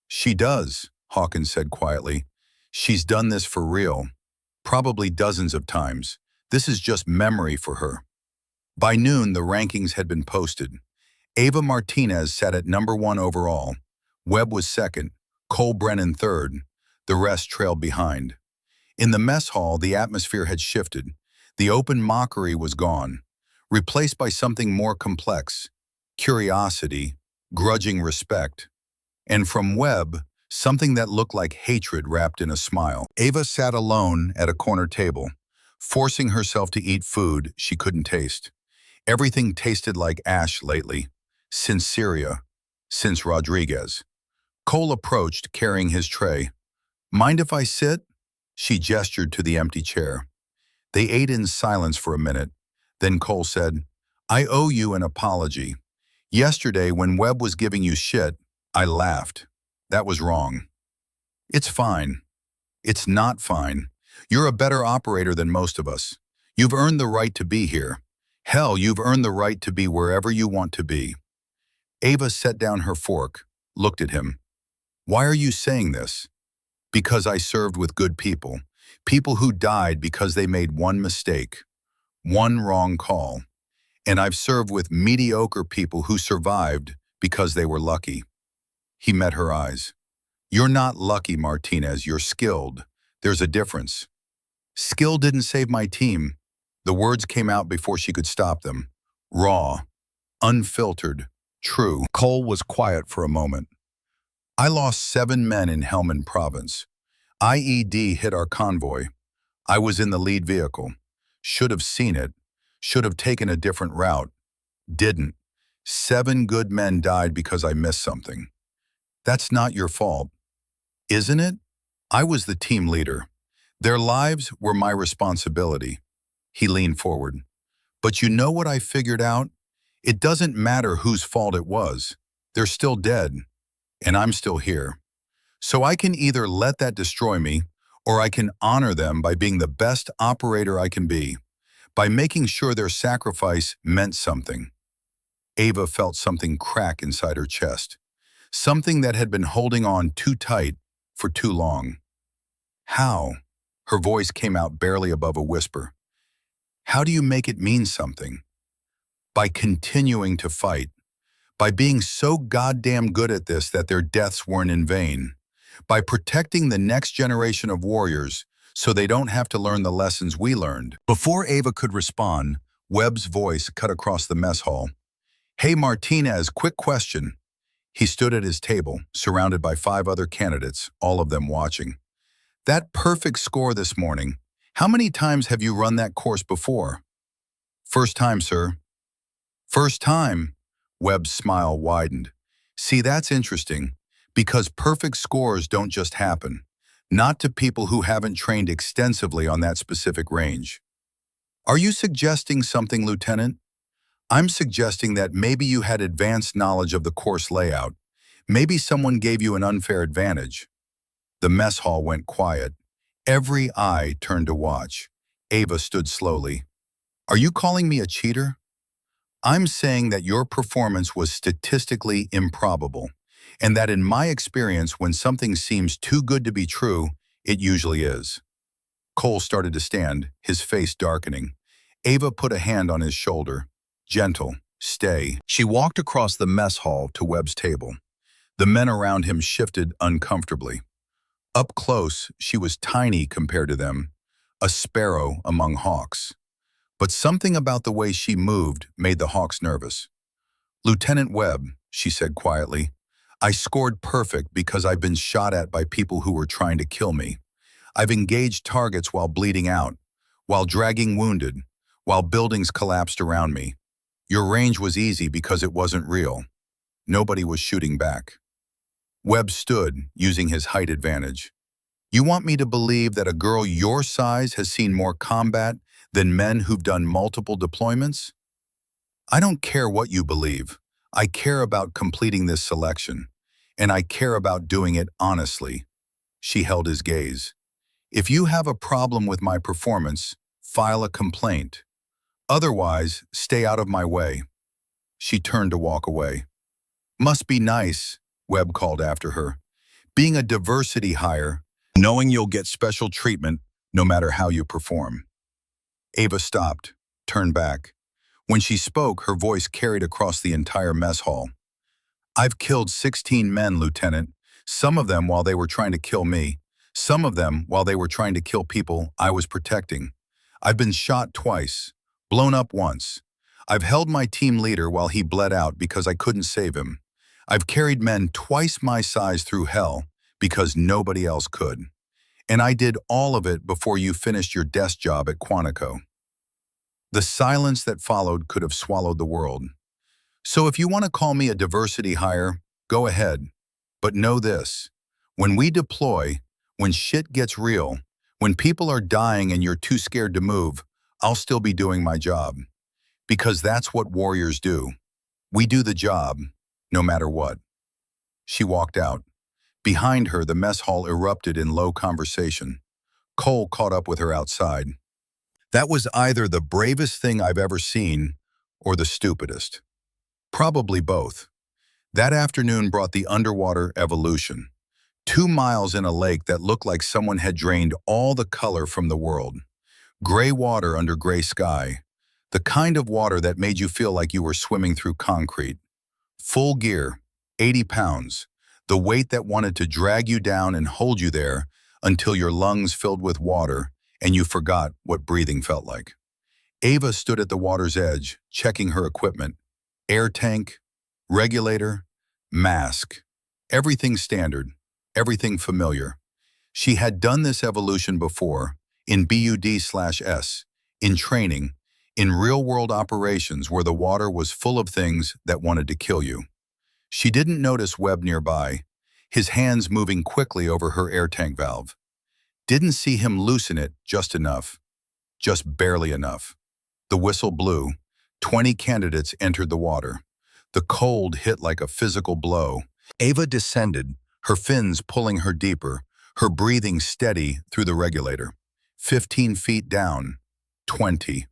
"She does," Hawkins said quietly. "She's done this for real. Probably dozens of times. This is just memory for her." By noon, the rankings had been posted. Ava Martinez sat at number 1 overall. Webb was second, Cole Brennan third. The rest trailed behind. In the mess hall, the atmosphere had shifted. The open mockery was gone, replaced by something more complex: curiosity, grudging respect. And from Webb, something that looked like hatred wrapped in a smile. Ava sat alone at a corner table, forcing herself to eat food she couldn't taste. Everything tasted like ash lately, since Syria, since Rodriguez. Cole approached, carrying his tray. "Mind if I sit?" She gestured to the empty chair. They ate in silence for a minute. Then Cole said, "I owe you an apology. Yesterday, when Webb was giving you shit, I laughed. That was wrong." "It's fine." "It's not fine. You're a better operator than most of us. You've earned the right to be here. Hell, you've earned the right to be wherever you want to be." Ava set down her fork, looked at him. "Why are you saying this?" "Because I served with good people. People who died because they made one mistake, one wrong call. And I've served with mediocre people who survived because they were lucky." He met her eyes. "You're not lucky, Martinez. You're skilled. There's a difference." "Skill didn't save my team." The words came out before she could stop them. Raw, unfiltered, true. Cole was quiet for a moment. "I lost 7 men in Helmand Province. IED hit our convoy. I was in the lead vehicle. Should have seen it. Should have taken a different route. Didn't. 7 good men died because I missed something. That's not your fault. Isn't it? I was the team leader. Their lives were my responsibility." He leaned forward. "But you know what I figured out? It doesn't matter whose fault it was. They're still dead, and I'm still here. So I can either let that destroy me, or I can honor them by being the best operator I can be, by making sure their sacrifice meant something." Ava felt something crack inside her chest, something that had been holding on too tight for too long. "How?" Her voice came out barely above a whisper. "How do you make it mean something?" "By continuing to fight. By being so goddamn good at this that their deaths weren't in vain. By protecting the next generation of warriors so they don't have to learn the lessons we learned." Before Ava could respond, Webb's voice cut across the mess hall. "Hey Martinez, quick question." He stood at his table, surrounded by 5 other candidates, all of them watching. "That perfect score this morning, how many times have you run that course before?" "First time, sir." "First time?" Webb's smile widened. "See, that's interesting, because perfect scores don't just happen. Not to people who haven't trained extensively on that specific range." "Are you suggesting something, Lieutenant?" "I'm suggesting that maybe you had advanced knowledge of the course layout. Maybe someone gave you an unfair advantage." The mess hall went quiet. Every eye turned to watch. Ava stood slowly. "Are you calling me a cheater?" "I'm saying that your performance was statistically improbable, and that in my experience, when something seems too good to be true, it usually is." Cole started to stand, his face darkening. Ava put a hand on his shoulder. "Gentle, stay." She walked across the mess hall to Webb's table. The men around him shifted uncomfortably. Up close, she was tiny compared to them, a sparrow among hawks. But something about the way she moved made the hawks nervous. "Lieutenant Webb," she said quietly, "I scored perfect because I've been shot at by people who were trying to kill me. I've engaged targets while bleeding out, while dragging wounded, while buildings collapsed around me. Your range was easy because it wasn't real. Nobody was shooting back." Webb stood, using his height advantage. "You want me to believe that a girl your size has seen more combat than men who've done multiple deployments? I don't care what you believe. I care about completing this selection, and I care about doing it honestly." She held his gaze. "If you have a problem with my performance, file a complaint. Otherwise, stay out of my way." She turned to walk away. "Must be nice," Webb called after her, "being a diversity hire, knowing you'll get special treatment no matter how you perform." Ava stopped, turned back. When she spoke, her voice carried across the entire mess hall. "I've killed 16 men, Lieutenant, some of them while they were trying to kill me, some of them while they were trying to kill people I was protecting. I've been shot twice, blown up once. I've held my team leader while he bled out because I couldn't save him. I've carried men twice my size through hell because nobody else could. And I did all of it before you finished your desk job at Quantico." The silence that followed could have swallowed the world. "So if you want to call me a diversity hire, go ahead. But know this, when we deploy, when shit gets real, when people are dying and you're too scared to move, I'll still be doing my job. Because that's what warriors do. We do the job, no matter what." She walked out. Behind her, the mess hall erupted in low conversation. Cole caught up with her outside. "That was either the bravest thing I've ever seen or the stupidest." Probably both. That afternoon brought the underwater evolution. 2 miles in a lake that looked like someone had drained all the color from the world. Gray water under gray sky. The kind of water that made you feel like you were swimming through concrete. Full gear, 80 pounds. The weight that wanted to drag you down and hold you there until your lungs filled with water and you forgot what breathing felt like. Ava stood at the water's edge, checking her equipment. Air tank, regulator, mask. Everything standard, everything familiar. She had done this evolution before, in BUD/S, in training, in real-world operations where the water was full of things that wanted to kill you. She didn't notice Webb nearby, his hands moving quickly over her air tank valve. Didn't see him loosen it just enough, just barely enough. The whistle blew. 20 candidates entered the water. The cold hit like a physical blow. Ava descended, her fins pulling her deeper, her breathing steady through the regulator. 15 feet down. 20.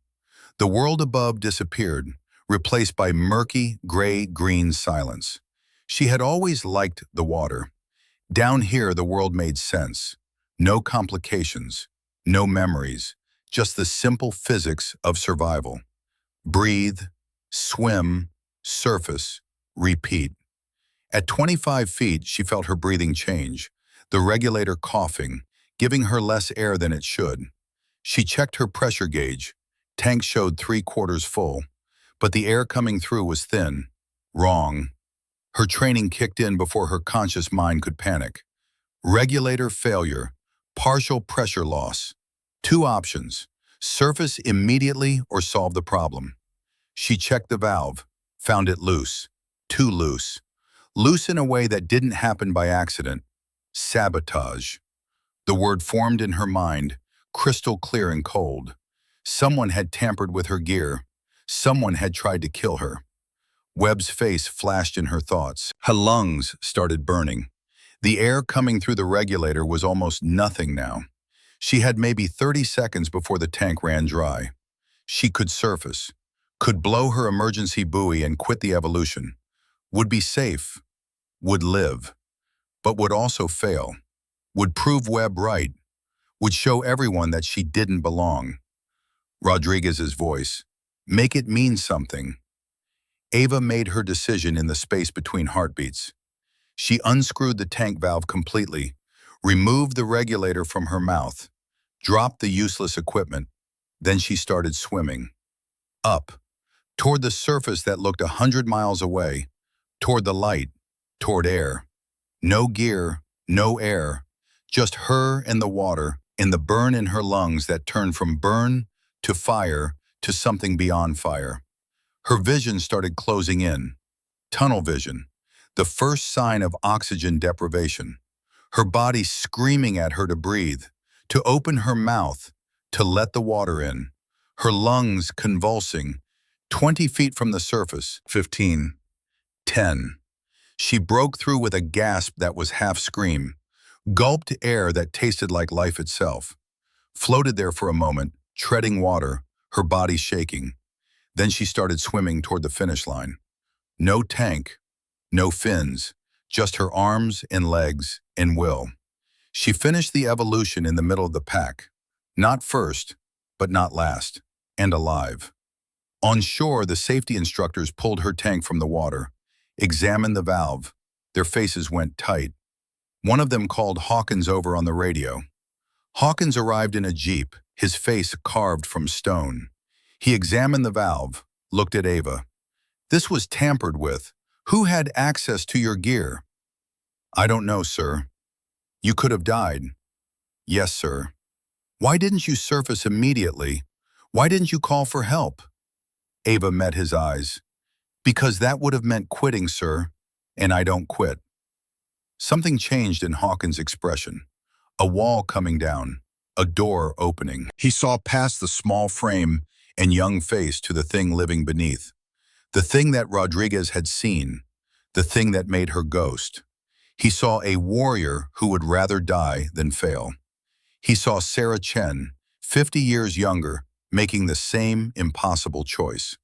The world above disappeared, replaced by murky, gray-green silence. She had always liked the water. Down here, the world made sense. No complications, no memories, just the simple physics of survival. Breathe, swim, surface, repeat. At 25 feet, she felt her breathing change, the regulator coughing, giving her less air than it should. She checked her pressure gauge. Tank showed 3/4 full, but the air coming through was thin. Wrong. Her training kicked in before her conscious mind could panic. Regulator failure, partial pressure loss. 2 options, surface immediately or solve the problem. She checked the valve, found it loose, too loose. Loose in a way that didn't happen by accident. Sabotage. The word formed in her mind, crystal clear and cold. Someone had tampered with her gear. Someone had tried to kill her. Webb's face flashed in her thoughts. Her lungs started burning. The air coming through the regulator was almost nothing now. She had maybe 30 seconds before the tank ran dry. She could surface, could blow her emergency buoy and quit the evolution. Would be safe, would live, but would also fail. Would prove Webb right, would show everyone that she didn't belong. Rodriguez's voice. Make it mean something. Ava made her decision in the space between heartbeats. She unscrewed the tank valve completely, removed the regulator from her mouth, dropped the useless equipment. Then she started swimming. Up, toward the surface that looked 100 miles away, toward the light, toward air. No gear, no air, just her and the water and the burn in her lungs that turned from burn to fire to something beyond fire. Her vision started closing in. Tunnel vision, the first sign of oxygen deprivation. Her body screaming at her to breathe, to open her mouth, to let the water in. Her lungs convulsing, 20 feet from the surface. 15. 10. She broke through with a gasp that was half scream, gulped air that tasted like life itself, floated there for a moment, treading water, her body shaking. Then she started swimming toward the finish line. No tank, no fins, just her arms and legs and will. She finished the evolution in the middle of the pack, not first, but not last, and alive. On shore, the safety instructors pulled her tank from the water, examined the valve. Their faces went tight. One of them called Hawkins over on the radio. Hawkins arrived in a jeep, his face carved from stone. He examined the valve, looked at Ava. This was tampered with. Who had access to your gear? I don't know, sir. You could have died. Yes, sir. Why didn't you surface immediately? Why didn't you call for help? Ava met his eyes. Because that would have meant quitting, sir, and I don't quit. Something changed in Hawkins' expression. A wall coming down, a door opening. He saw past the small frame and young face to the thing living beneath. The thing that Rodriguez had seen, the thing that made her ghost. He saw a warrior who would rather die than fail. He saw Sarah Chen, 50 years younger, making the same impossible choice.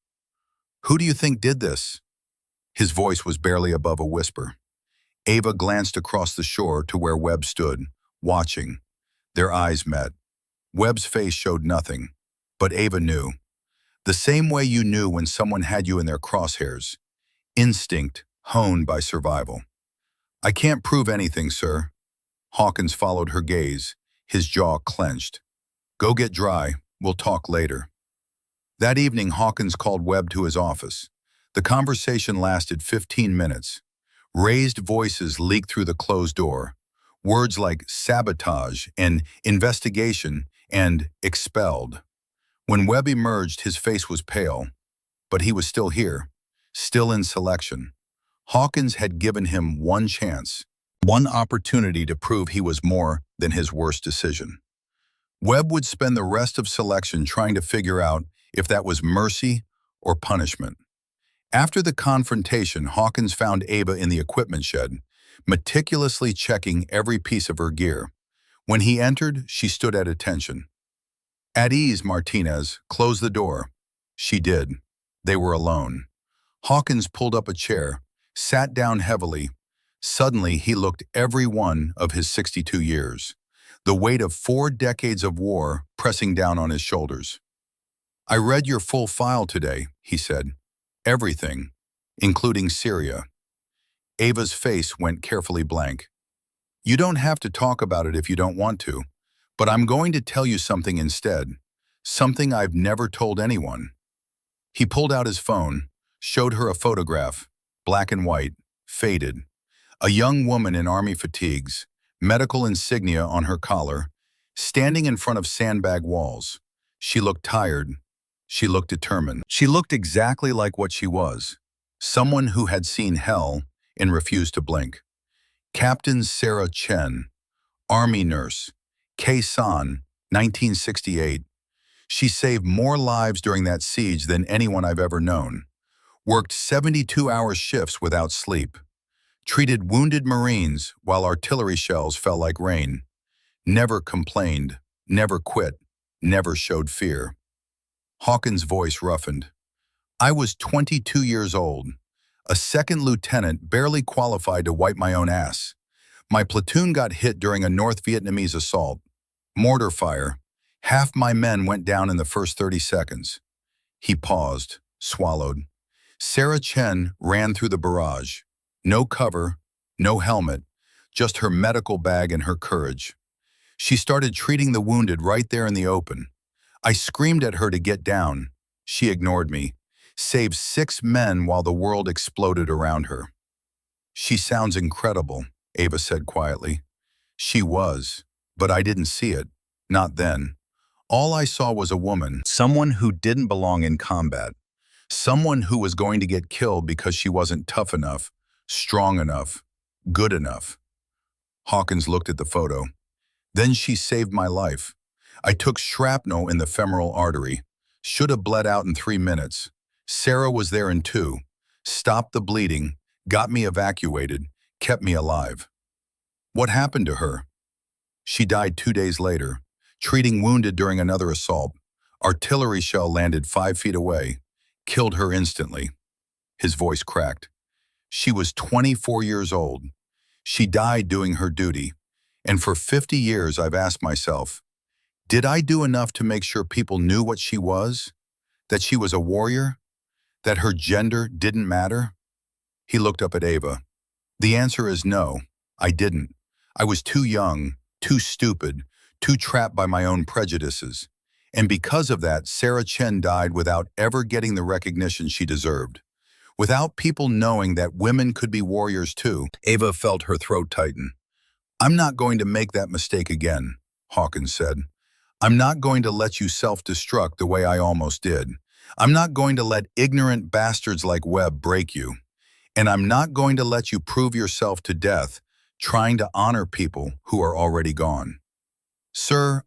Who do you think did this? His voice was barely above a whisper. Ava glanced across the shore to where Webb stood, watching. Their eyes met. Webb's face showed nothing, but Ava knew. The same way you knew when someone had you in their crosshairs. Instinct, honed by survival. I can't prove anything, sir. Hawkins followed her gaze, his jaw clenched. Go get dry, we'll talk later. That evening, Hawkins called Webb to his office. The conversation lasted 15 minutes. Raised voices leaked through the closed door. Words like sabotage and investigation and expelled. When Webb emerged, his face was pale, but he was still here, still in selection. Hawkins had given him one chance, one opportunity to prove he was more than his worst decision. Webb would spend the rest of selection trying to figure out if that was mercy or punishment. After the confrontation, Hawkins found Ava in the equipment shed, meticulously checking every piece of her gear. When he entered, she stood at attention. At ease, Martinez, close the door. She did. They were alone. Hawkins pulled up a chair, sat down heavily. Suddenly, he looked every one of his 62 years. The weight of 4 decades of war pressing down on his shoulders. I read your full file today, he said. Everything, including Syria. Ava's face went carefully blank. You don't have to talk about it if you don't want to, but I'm going to tell you something instead, something I've never told anyone. He pulled out his phone, showed her a photograph, black and white, faded. A young woman in army fatigues, medical insignia on her collar, standing in front of sandbag walls. She looked tired. She looked determined. She looked exactly like what she was, someone who had seen hell and refused to blink. Captain Sarah Chen, Army nurse, Khe-Sanh, 1968. She saved more lives during that siege than anyone I've ever known. Worked 72-hour shifts without sleep. Treated wounded Marines while artillery shells fell like rain. Never complained, never quit, never showed fear. Hawkins' voice roughened. I was 22 years old, a second lieutenant barely qualified to wipe my own ass. My platoon got hit during a North Vietnamese assault. Mortar fire. Half my men went down in the first 30 seconds. He paused, swallowed. Sarah Chen ran through the barrage. No cover, no helmet, just her medical bag and her courage. She started treating the wounded right there in the open. I screamed at her to get down. She ignored me, saved 6 men while the world exploded around her. She sounds incredible, Ava said quietly. She was, but I didn't see it. Not then. All I saw was a woman, someone who didn't belong in combat, someone who was going to get killed because she wasn't tough enough, strong enough, good enough. Hawkins looked at the photo. Then she saved my life. I took shrapnel in the femoral artery. Should have bled out in 3 minutes. Sarah was there in 2. Stopped the bleeding, got me evacuated, kept me alive. What happened to her? She died 2 days later, treating wounded during another assault. Artillery shell landed 5 feet away, killed her instantly. His voice cracked. She was 24 years old. She died doing her duty. And for 50 years I've asked myself, did I do enough to make sure people knew what she was? That she was a warrior? That her gender didn't matter? He looked up at Ava. The answer is no, I didn't. I was too young, too stupid, too trapped by my own prejudices. And because of that, Sarah Chen died without ever getting the recognition she deserved. Without people knowing that women could be warriors too. Ava felt her throat tighten. I'm not going to make that mistake again, Hawkins said. I'm not going to let you self-destruct the way I almost did. I'm not going to let ignorant bastards like Webb break you. And I'm not going to let you prove yourself to death trying to honor people who are already gone. Sir,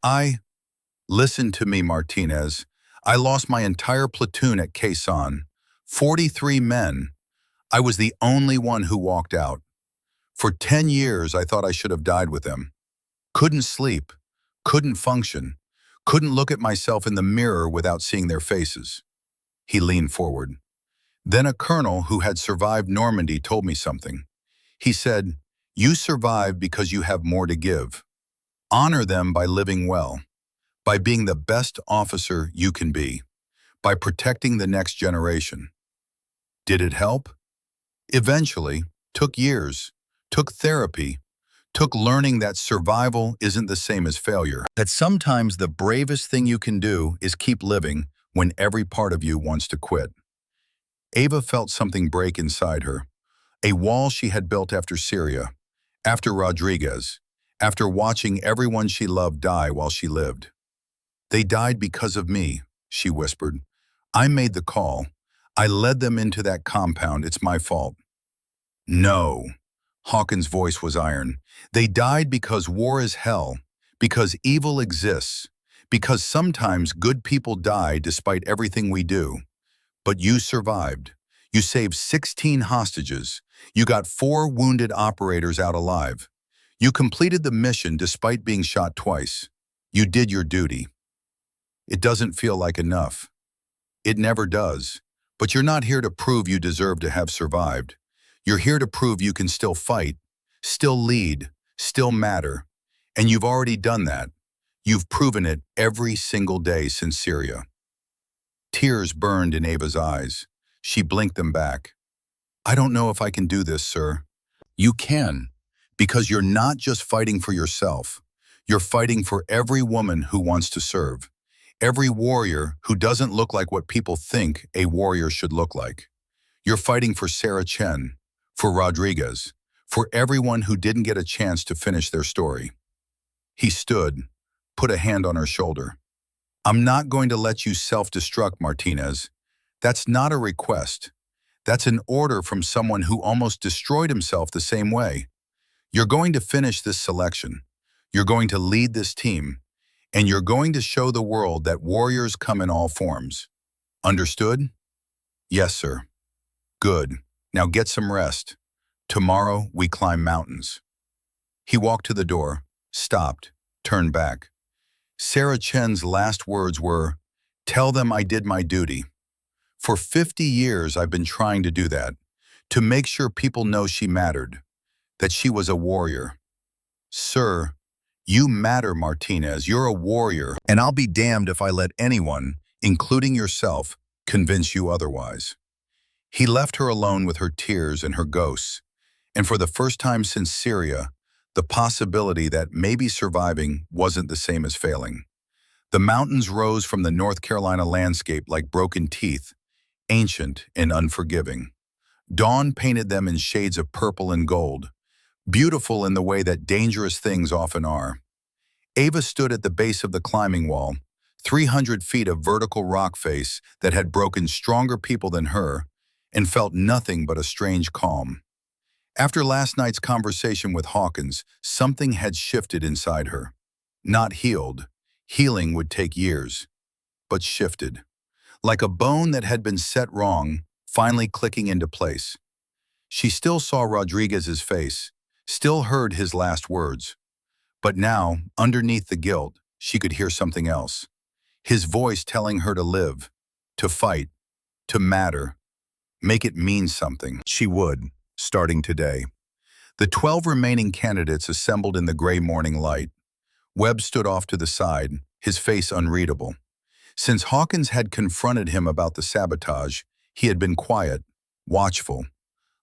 listen to me, Martinez. I lost my entire platoon at Quezon. 43 men. I was the only one who walked out. For 10 years, I thought I should have died with them. Couldn't sleep, couldn't function, couldn't look at myself in the mirror without seeing their faces. He leaned forward. Then a colonel who had survived Normandy told me something. He said, you survived because you have more to give. Honor them by living well, by being the best officer you can be, by protecting the next generation. Did it help? Eventually, took years, took therapy, took learning that survival isn't the same as failure. That sometimes the bravest thing you can do is keep living when every part of you wants to quit. Ava felt something break inside her, a wall she had built after Syria, after Rodriguez, after watching everyone she loved die while she lived. They died because of me, she whispered. I made the call. I led them into that compound. It's my fault. No. Hawkins' voice was iron. They died because war is hell, because evil exists, because sometimes good people die despite everything we do. But you survived. You saved 16 hostages. You got 4 wounded operators out alive. You completed the mission despite being shot twice. You did your duty. It doesn't feel like enough. It never does. But you're not here to prove you deserve to have survived. You're here to prove you can still fight, still lead, still matter. And you've already done that. You've proven it every single day since Syria. Tears burned in Ava's eyes. She blinked them back. I don't know if I can do this, sir. You can, because you're not just fighting for yourself. You're fighting for every woman who wants to serve, every warrior who doesn't look like what people think a warrior should look like. You're fighting for Sarah Chen, for Rodriguez, for everyone who didn't get a chance to finish their story. He stood, put a hand on her shoulder. I'm not going to let you self-destruct, Martinez. That's not a request. That's an order from someone who almost destroyed himself the same way. You're going to finish this selection. You're going to lead this team. And you're going to show the world that warriors come in all forms. Understood? Yes, sir. Good. Now get some rest. Tomorrow we climb mountains. He walked to the door, stopped, turned back. Sarah Chen's last words were, "Tell them I did my duty." For 50 years I've been trying to do that, to make sure people know she mattered, that she was a warrior. Sir, you matter, Martinez. You're a warrior, and I'll be damned if I let anyone, including yourself, convince you otherwise. He left her alone with her tears and her ghosts, and for the first time since Syria, the possibility that maybe surviving wasn't the same as failing. The mountains rose from the North Carolina landscape like broken teeth, ancient and unforgiving. Dawn painted them in shades of purple and gold, beautiful in the way that dangerous things often are. Ava stood at the base of the climbing wall, 300 feet of vertical rock face that had broken stronger people than her, and felt nothing but a strange calm. After last night's conversation with Hawkins, something had shifted inside her. Not healed. Healing would take years, but shifted. Like a bone that had been set wrong, finally clicking into place. She still saw Rodriguez's face, still heard his last words. But now, underneath the guilt, she could hear something else. His voice telling her to live, to fight, to matter, make it mean something. She would, starting today. The 12 remaining candidates assembled in the gray morning light. Webb stood off to the side, his face unreadable. Since Hawkins had confronted him about the sabotage, he had been quiet, watchful,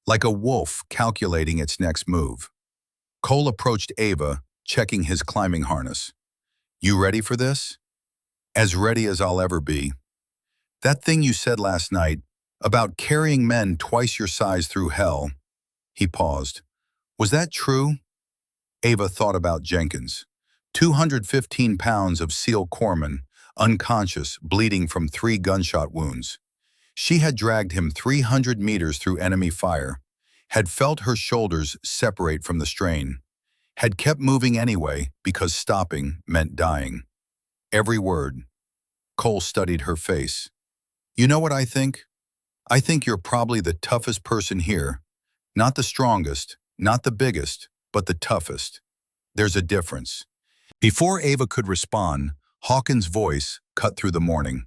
like a wolf calculating its next move. Cole approached Ava, checking his climbing harness. "You ready for this?" "As ready as I'll ever be." "That thing you said last night, about carrying men twice your size through hell." He paused. "Was that true?" Ava thought about Jenkins. 215 pounds of SEAL corpsman, unconscious, bleeding from 3 gunshot wounds. She had dragged him 300 meters through enemy fire, had felt her shoulders separate from the strain, had kept moving anyway because stopping meant dying. Every word. Cole studied her face. "You know what I think? I think you're probably the toughest person here. Not the strongest, not the biggest, but the toughest. There's a difference." Before Ava could respond, Hawkins' voice cut through the morning.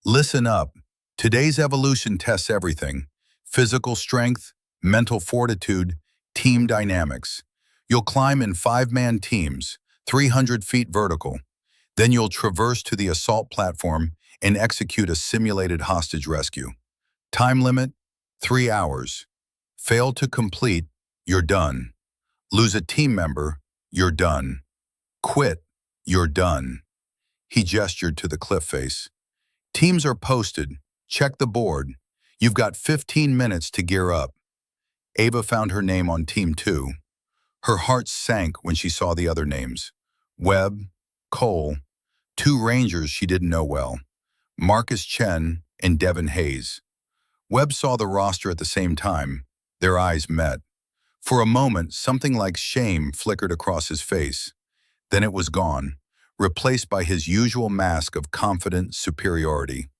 "Listen up. Today's evolution tests everything. Physical strength, mental fortitude, team dynamics. You'll climb in 5-man teams, 300 feet vertical. Then you'll traverse to the assault platform and execute a simulated hostage rescue. Time limit, 3 hours. Fail to complete, you're done. Lose a team member, you're done. Quit, you're done." He gestured to the cliff face. "Teams are posted. Check the board. You've got 15 minutes to gear up." Ava found her name on Team 2. Her heart sank when she saw the other names. Webb, Cole, 2 Rangers she didn't know well, Marcus Chen and Devin Hayes. Webb saw the roster at the same time. Their eyes met. For a moment, something like shame flickered across his face. Then it was gone, replaced by his usual mask of confident superiority.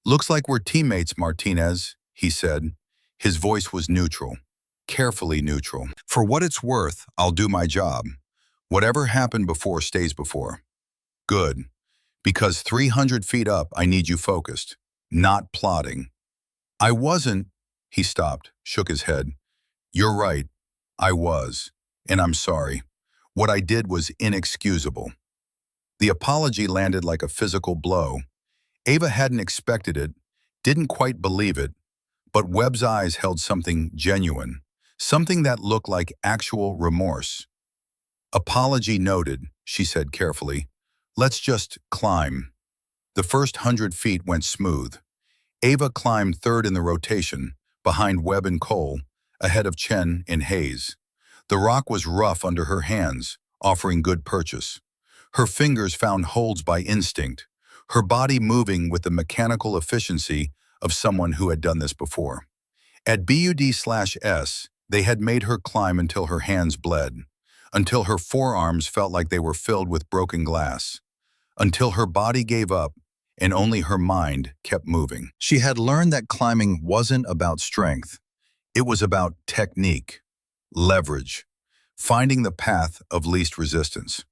"Looks like we're teammates, Martinez," he said. His voice was neutral, carefully neutral. "For what it's worth, I'll do my job. Whatever happened before stays before." "Good. Because 300 feet up, I need you focused, not plotting." "I wasn't." He stopped, shook his head. "You're right. I was. And I'm sorry. What I did was inexcusable." The apology landed like a physical blow. Ava hadn't expected it, didn't quite believe it, but Webb's eyes held something genuine, something that looked like actual remorse. "Apology noted," she said carefully. "Let's just climb." The first 100 feet went smooth. Ava climbed third in the rotation, behind Webb and Cole, ahead of Chen and Hayes. The rock was rough under her hands, offering good purchase. Her fingers found holds by instinct, her body moving with the mechanical efficiency of someone who had done this before. At BUD/S, they had made her climb until her hands bled, until her forearms felt like they were filled with broken glass, until her body gave up and only her mind kept moving. She had learned that climbing wasn't about strength. It was about technique, leverage, finding the path of least resistance.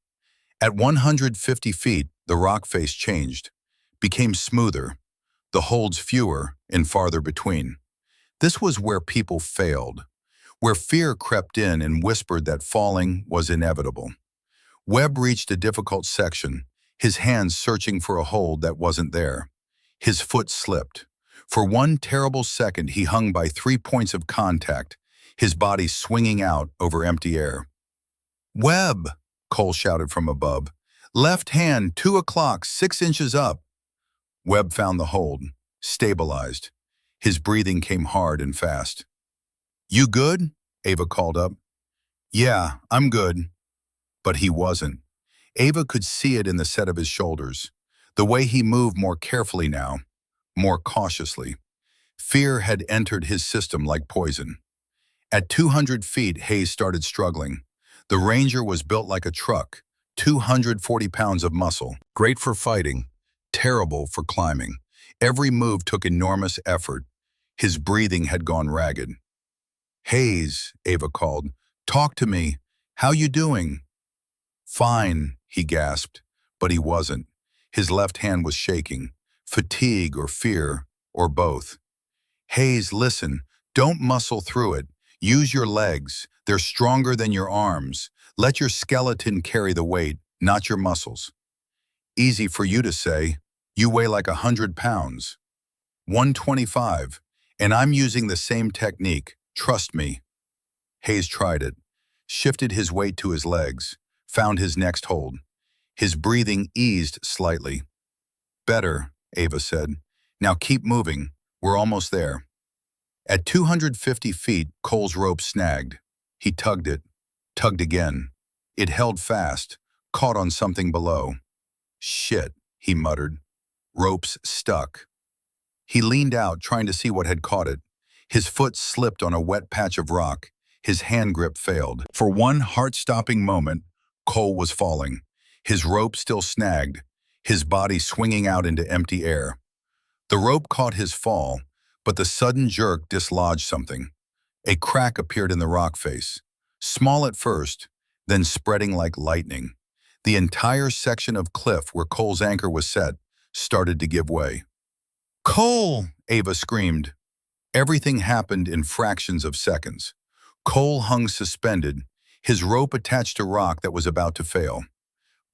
At 150 feet, the rock face changed, became smoother, the holds fewer and farther between. This was where people failed, where fear crept in and whispered that falling was inevitable. Webb reached a difficult section, his hands searching for a hold that wasn't there. His foot slipped. For one terrible second, he hung by 3 points of contact, his body swinging out over empty air. Webb, Cole shouted from above. Left hand, 2 o'clock, 6 inches up. Webb found the hold, stabilized. His breathing came hard and fast. You good? Ava called up. Yeah, I'm good. But he wasn't. Ava could see it in the set of his shoulders, the way he moved more carefully now, more cautiously. Fear had entered his system like poison. At 200 feet, Hayes started struggling. The Ranger was built like a truck, 240 pounds of muscle. Great for fighting, terrible for climbing. Every move took enormous effort. His breathing had gone ragged. Hayes, Ava called. Talk to me. How you doing? Fine, he gasped, but he wasn't. His left hand was shaking. Fatigue or fear, or both. Hayes, listen, don't muscle through it. Use your legs. They're stronger than your arms. Let your skeleton carry the weight, not your muscles. Easy for you to say. You weigh like 100 pounds. 125. And I'm using the same technique. Trust me. Hayes tried it, shifted his weight to his legs, found his next hold. His breathing eased slightly. Better, Ava said. Now keep moving. We're almost there. At 250 feet, Cole's rope snagged. He tugged it, tugged again. It held fast, caught on something below. Shit, he muttered. Ropes stuck. He leaned out, trying to see what had caught it. His foot slipped on a wet patch of rock. His hand grip failed. For one heart-stopping moment, Cole was falling. His rope still snagged, his body swinging out into empty air. The rope caught his fall, but the sudden jerk dislodged something. A crack appeared in the rock face, small at first, then spreading like lightning. The entire section of cliff where Cole's anchor was set started to give way. Cole! Ava screamed. Everything happened in fractions of seconds. Cole hung suspended, his rope attached to rock that was about to fail.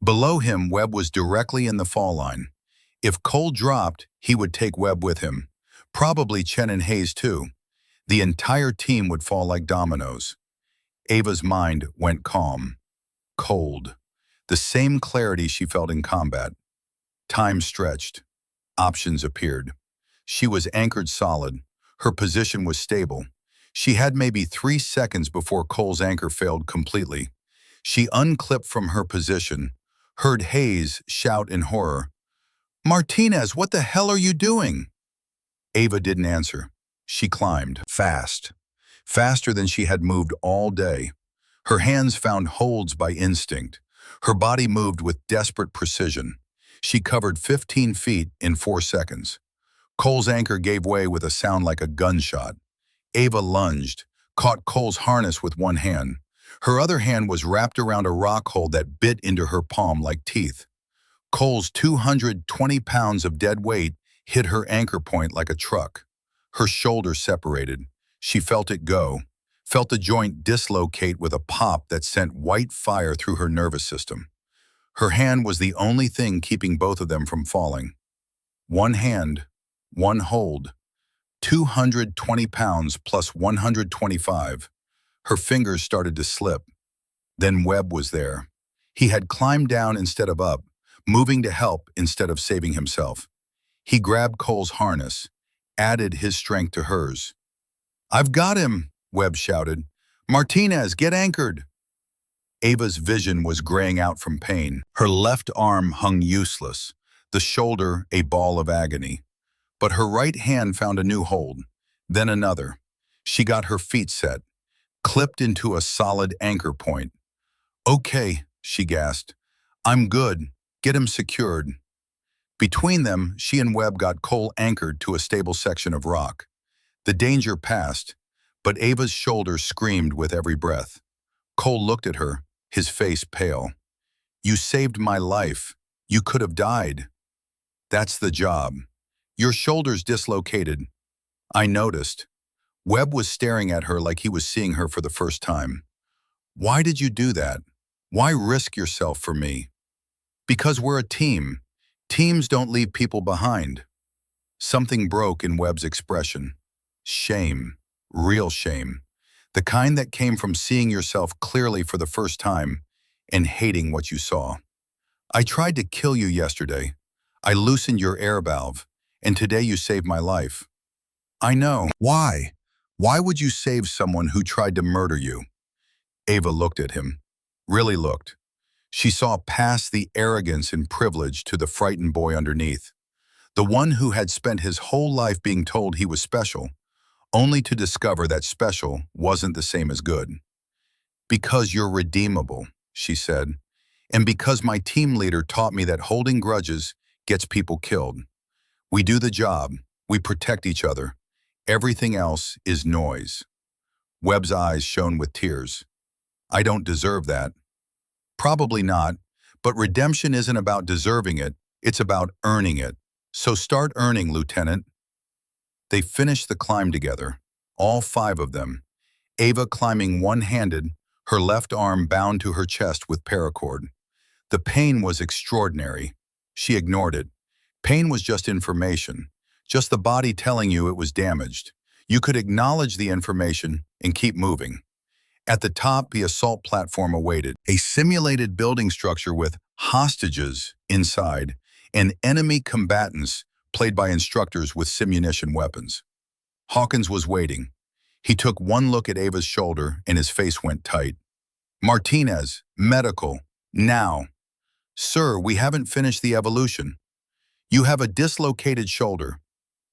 Below him, Webb was directly in the fall line. If Cole dropped, he would take Webb with him. Probably Chen and Hayes too. The entire team would fall like dominoes. Ava's mind went calm, cold. The same clarity she felt in combat. Time stretched. Options appeared. She was anchored solid. Her position was stable. She had maybe 3 seconds before Cole's anchor failed completely. She unclipped from her position, heard Hayes shout in horror, "Martinez, what the hell are you doing?" Ava didn't answer. She climbed, fast, faster than she had moved all day. Her hands found holds by instinct. Her body moved with desperate precision. She covered 15 feet in 4 seconds. Cole's anchor gave way with a sound like a gunshot. Ava lunged, caught Cole's harness with one hand. Her other hand was wrapped around a rock hold that bit into her palm like teeth. Cole's 220 pounds of dead weight hit her anchor point like a truck. Her shoulder separated. She felt it go, felt the joint dislocate with a pop that sent white fire through her nervous system. Her hand was the only thing keeping both of them from falling. One hand, one hold. 220 pounds plus 125. Her fingers started to slip. Then Webb was there. He had climbed down instead of up, moving to help instead of saving himself. He grabbed Cole's harness, added his strength to hers. "I've got him," Webb shouted. "Martinez, get anchored." Ava's vision was graying out from pain. Her left arm hung useless, the shoulder a ball of agony. But her right hand found a new hold, then another. She got her feet set, clipped into a solid anchor point. "Okay," she gasped. "I'm good. Get him secured." Between them, she and Webb got Cole anchored to a stable section of rock. The danger passed, but Ava's shoulders screamed with every breath. Cole looked at her, his face pale. "You saved my life. You could have died." "That's the job." "Your shoulders dislocated." I noticed. Webb was staring at her like he was seeing her for the first time. "Why did you do that? Why risk yourself for me?" "Because we're a team. Teams don't leave people behind." Something broke in Webb's expression. Shame. Real shame. The kind that came from seeing yourself clearly for the first time, and hating what you saw. I tried to kill you yesterday. I loosened your air valve, and today you saved my life. I know. Why? Why would you save someone who tried to murder you? Ava looked at him. Really looked. She saw past the arrogance and privilege to the frightened boy underneath. The one who had spent his whole life being told he was special, only to discover that special wasn't the same as good. Because you're redeemable, she said, and because my team leader taught me that holding grudges gets people killed. We do the job, we protect each other. Everything else is noise. Webb's eyes shone with tears. I don't deserve that. Probably not, but redemption isn't about deserving it, it's about earning it. So start earning, Lieutenant. They finished the climb together, all 5 of them. Ava climbing one-handed, her left arm bound to her chest with paracord. The pain was extraordinary. She ignored it. Pain was just information, just the body telling you it was damaged. You could acknowledge the information and keep moving. At the top, the assault platform awaited, a simulated building structure with hostages inside and enemy combatants played by instructors with simunition weapons. Hawkins was waiting. He took one look at Ava's shoulder and his face went tight. Martinez, medical, now. Sir, we haven't finished the evolution. You have a dislocated shoulder.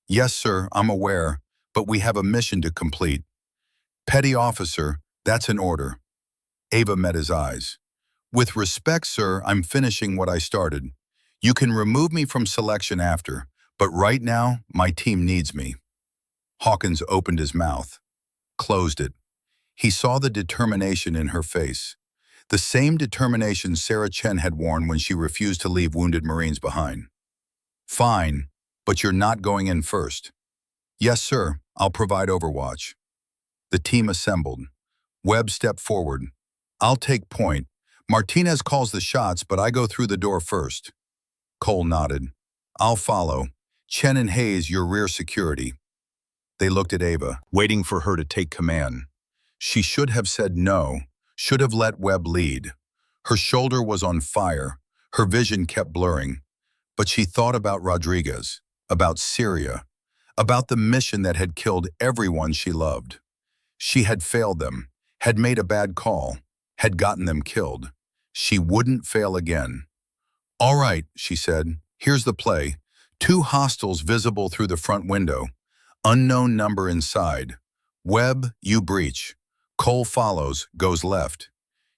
Yes, sir, I'm aware, but we have a mission to complete. Petty officer, that's an order. Ava met his eyes. With respect, sir, I'm finishing what I started. You can remove me from selection after, but right now, my team needs me. Hawkins opened his mouth, closed it. He saw the determination in her face. The same determination Sarah Chen had worn when she refused to leave wounded Marines behind. Fine, but you're not going in first. Yes, sir, I'll provide overwatch. The team assembled. Webb stepped forward. I'll take point. Martinez calls the shots, but I go through the door first. Cole nodded. I'll follow. Chen and Hayes, your rear security. They looked at Ava, waiting for her to take command. She should have said no, should have let Webb lead. Her shoulder was on fire. Her vision kept blurring. But she thought about Rodriguez, about Syria, about the mission that had killed everyone she loved. She had failed them, had made a bad call, had gotten them killed. She wouldn't fail again. All right, she said, here's the play. 2 hostiles visible through the front window. Unknown number inside. Webb, you breach. Cole follows, goes left.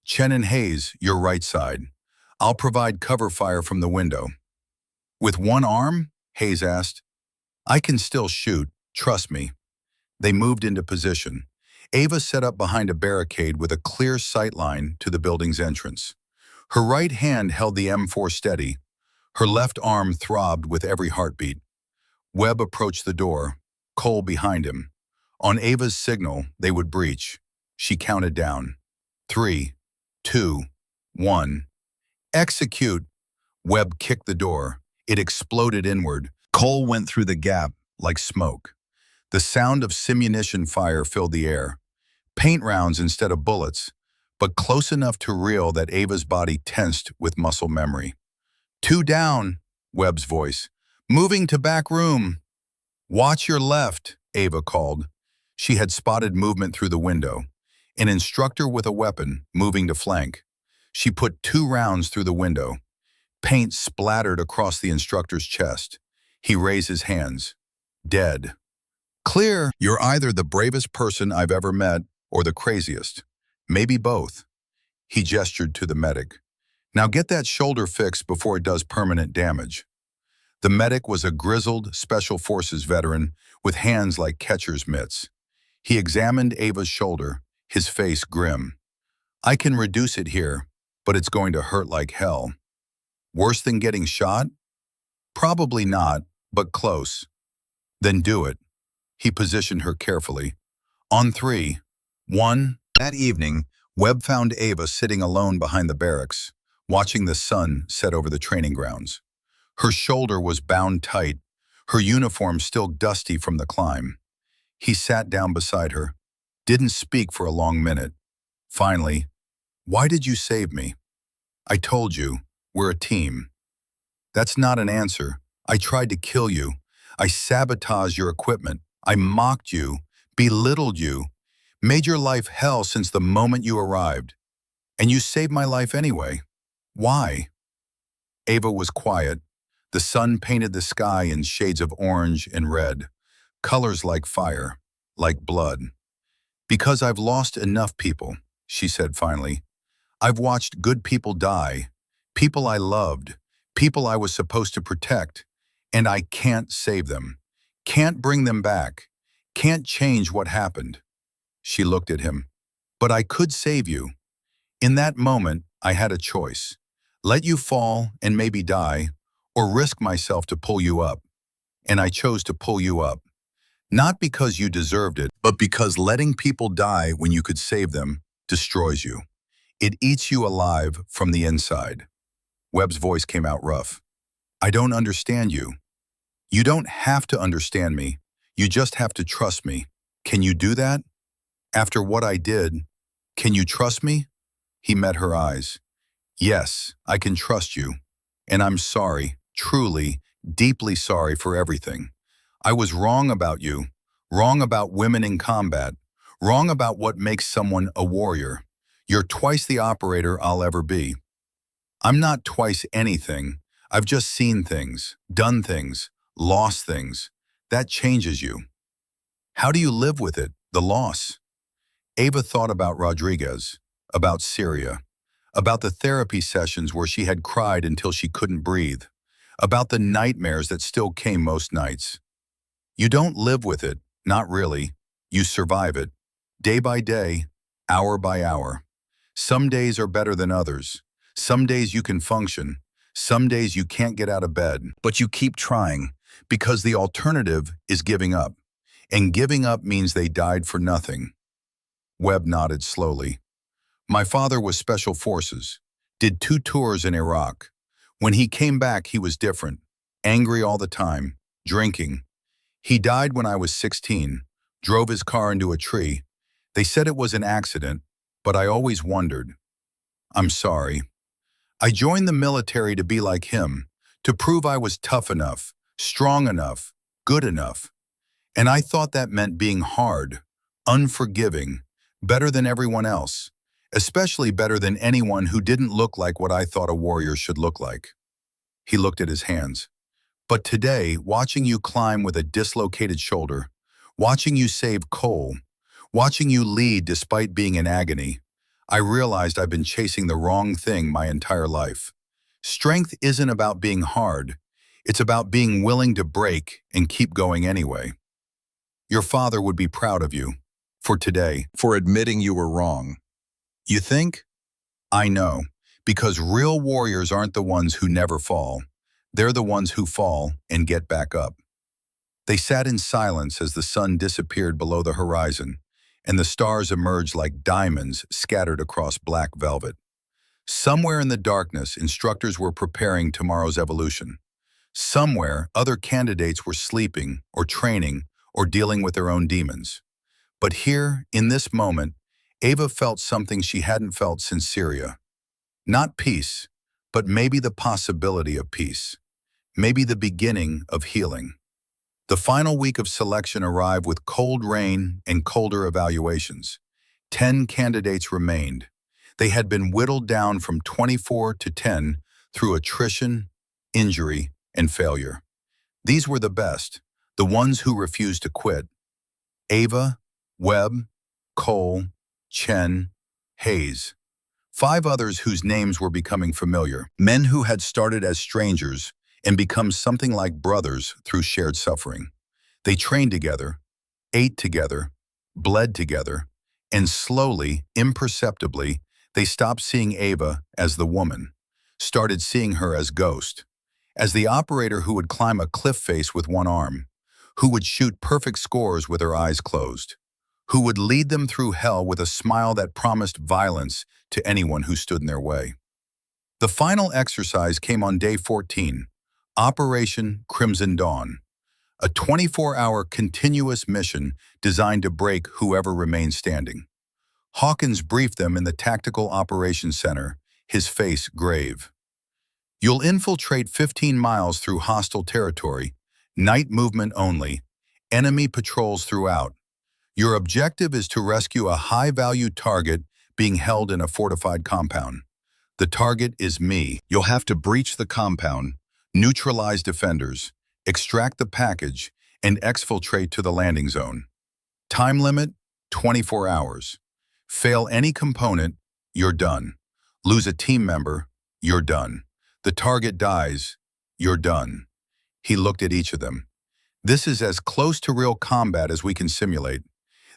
Chen and Hayes, your right side. I'll provide cover fire from the window. With one arm? Hayes asked. I can still shoot, trust me. They moved into position. Ava set up behind a barricade with a clear sight line to the building's entrance. Her right hand held the M4 steady. Her left arm throbbed with every heartbeat. Webb approached the door, Cole behind him. On Ava's signal, they would breach. She counted down. 3, 2, 1. Execute! Webb kicked the door. It exploded inward. Cole went through the gap like smoke. The sound of simunition fire filled the air. Paint rounds instead of bullets, but close enough to reel that Ava's body tensed with muscle memory. 2 down, Webb's voice. Moving to back room. Watch your left, Ava called. She had spotted movement through the window. An instructor with a weapon, moving to flank. She put 2 rounds through the window. Paint splattered across the instructor's chest. He raised his hands. Dead. Clear. You're either the bravest person I've ever met or the craziest. Maybe both. He gestured to the medic. Now get that shoulder fixed before it does permanent damage. The medic was a grizzled Special Forces veteran with hands like catcher's mitts. He examined Ava's shoulder, his face grim. I can reduce it here, but it's going to hurt like hell. Worse than getting shot? Probably not, but close. Then do it. He positioned her carefully. On 3. 1. That evening, Webb found Ava sitting alone behind the barracks, watching the sun set over the training grounds. Her shoulder was bound tight, her uniform still dusty from the climb. He sat down beside her, didn't speak for a long minute. Finally, why did you save me? I told you, we're a team. That's not an answer. I tried to kill you. I sabotaged your equipment. I mocked you, belittled you, made your life hell since the moment you arrived. And you saved my life anyway. Why? Ava was quiet. The sun painted the sky in shades of orange and red, colors like fire, like blood. Because I've lost enough people, she said finally. I've watched good people die, people I loved, people I was supposed to protect, and I can't save them, can't bring them back, can't change what happened. She looked at him. But I could save you. In that moment, I had a choice. Let you fall and maybe die, or risk myself to pull you up. And I chose to pull you up. Not because you deserved it, but because letting people die when you could save them destroys you. It eats you alive from the inside. Webb's voice came out rough. I don't understand you. You don't have to understand me. You just have to trust me. Can you do that? After what I did, can you trust me? He met her eyes. Yes, I can trust you. And I'm sorry, truly, deeply sorry for everything. I was wrong about you, wrong about women in combat, wrong about what makes someone a warrior. You're twice the operator I'll ever be. I'm not twice anything. I've just seen things, done things, lost things. That changes you. How do you live with it, the loss? Ava thought about Rodriguez, about Syria, about the therapy sessions where she had cried until she couldn't breathe, about the nightmares that still came most nights. You don't live with it, not really. You survive it, day by day, hour by hour. Some days are better than others. Some days you can function. Some days you can't get out of bed. But you keep trying, because the alternative is giving up. And giving up means they died for nothing. Webb nodded slowly. My father was Special Forces, did 2 tours in Iraq. When he came back, he was different, angry all the time, drinking. He died when I was 16, drove his car into a tree. They said it was an accident, but I always wondered. I'm sorry. I joined the military to be like him, to prove I was tough enough, strong enough, good enough. And I thought that meant being hard, unforgiving, better than everyone else, especially better than anyone who didn't look like what I thought a warrior should look like. He looked at his hands. But today, watching you climb with a dislocated shoulder, watching you save Cole, watching you lead despite being in agony, I realized I've been chasing the wrong thing my entire life. Strength isn't about being hard. It's about being willing to break and keep going anyway. Your father would be proud of you. For today. For admitting you were wrong. You think? I know. Because real warriors aren't the ones who never fall. They're the ones who fall and get back up. They sat in silence as the sun disappeared below the horizon, and the stars emerged like diamonds scattered across black velvet. Somewhere in the darkness, instructors were preparing tomorrow's evolution. Somewhere, other candidates were sleeping or training or dealing with their own demons. But here, in this moment, Ava felt something she hadn't felt since Syria. Not peace, but maybe the possibility of peace. Maybe the beginning of healing. The final week of selection arrived with cold rain and colder evaluations. 10 candidates remained. They had been whittled down from 24 to 10 through attrition, injury, and failure. These were the best, the ones who refused to quit. Ava, Webb, Cole, Chen, Hayes. 5 others whose names were becoming familiar. Men who had started as strangers and become something like brothers through shared suffering. They trained together, ate together, bled together, and slowly, imperceptibly, they stopped seeing Ava as the woman, started seeing her as Ghost, as the operator who would climb a cliff face with one arm, who would shoot perfect scores with her eyes closed, who would lead them through hell with a smile that promised violence to anyone who stood in their way. The final exercise came on day 14, Operation Crimson Dawn, a 24-hour continuous mission designed to break whoever remained standing. Hawkins briefed them in the Tactical Operations Center, his face grave. You'll infiltrate 15 miles through hostile territory, night movement only, enemy patrols throughout. Your objective is to rescue a high-value target being held in a fortified compound. The target is me. You'll have to breach the compound, neutralize defenders, extract the package, and exfiltrate to the landing zone. Time limit, 24 hours. Fail any component, you're done. Lose a team member, you're done. The target dies, you're done. He looked at each of them. This is as close to real combat as we can simulate.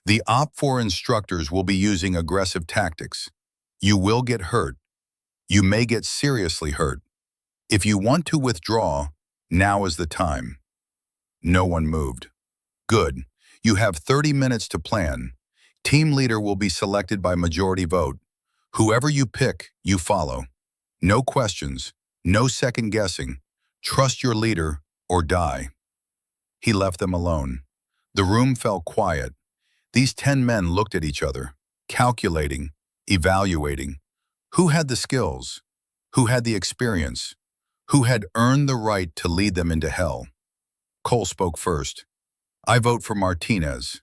The OP4 instructors will be using aggressive tactics. You will get hurt. You may get seriously hurt. If you want to withdraw, now is the time. No one moved. Good. You have 30 minutes to plan. Team leader will be selected by majority vote. Whoever you pick, you follow. No questions, no second guessing. Trust your leader or die. He left them alone. The room fell quiet. These 10 men looked at each other, calculating, evaluating. Who had the skills? Who had the experience? Who had earned the right to lead them into hell? Cole spoke first. I vote for Martinez.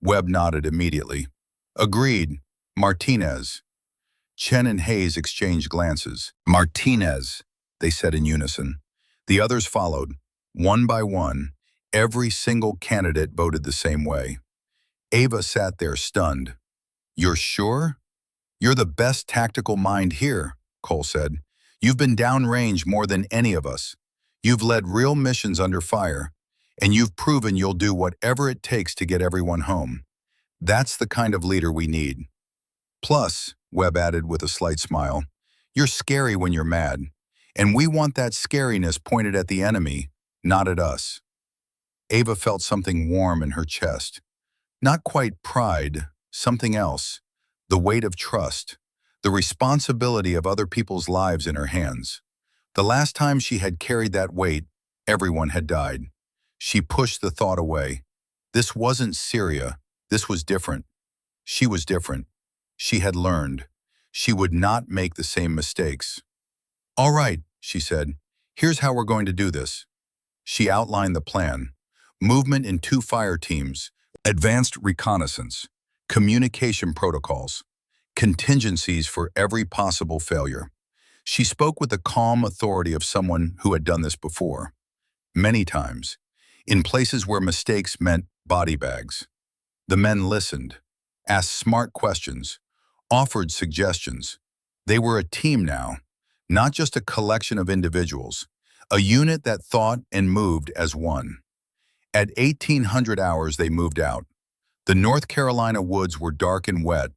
Webb nodded immediately. Agreed, Martinez. Chen and Hayes exchanged glances. Martinez, they said in unison. The others followed. One by one, every single candidate voted the same way. Ava sat there stunned. You're sure? You're the best tactical mind here, Cole said. You've been downrange more than any of us. You've led real missions under fire, and you've proven you'll do whatever it takes to get everyone home. That's the kind of leader we need. Plus, Webb added with a slight smile, you're scary when you're mad, and we want that scariness pointed at the enemy, not at us. Ava felt something warm in her chest. Not quite pride, something else. The weight of trust, the responsibility of other people's lives in her hands. The last time she had carried that weight, everyone had died. She pushed the thought away. This wasn't Syria. This was different. She was different. She had learned. She would not make the same mistakes. All right, she said. Here's how we're going to do this. She outlined the plan. Movement in 2 fire teams, advanced reconnaissance, communication protocols, contingencies for every possible failure. She spoke with the calm authority of someone who had done this before. Many times, in places where mistakes meant body bags. The men listened, asked smart questions, offered suggestions. They were a team now, not just a collection of individuals, a unit that thought and moved as one. At 1800 hours, they moved out. The North Carolina woods were dark and wet,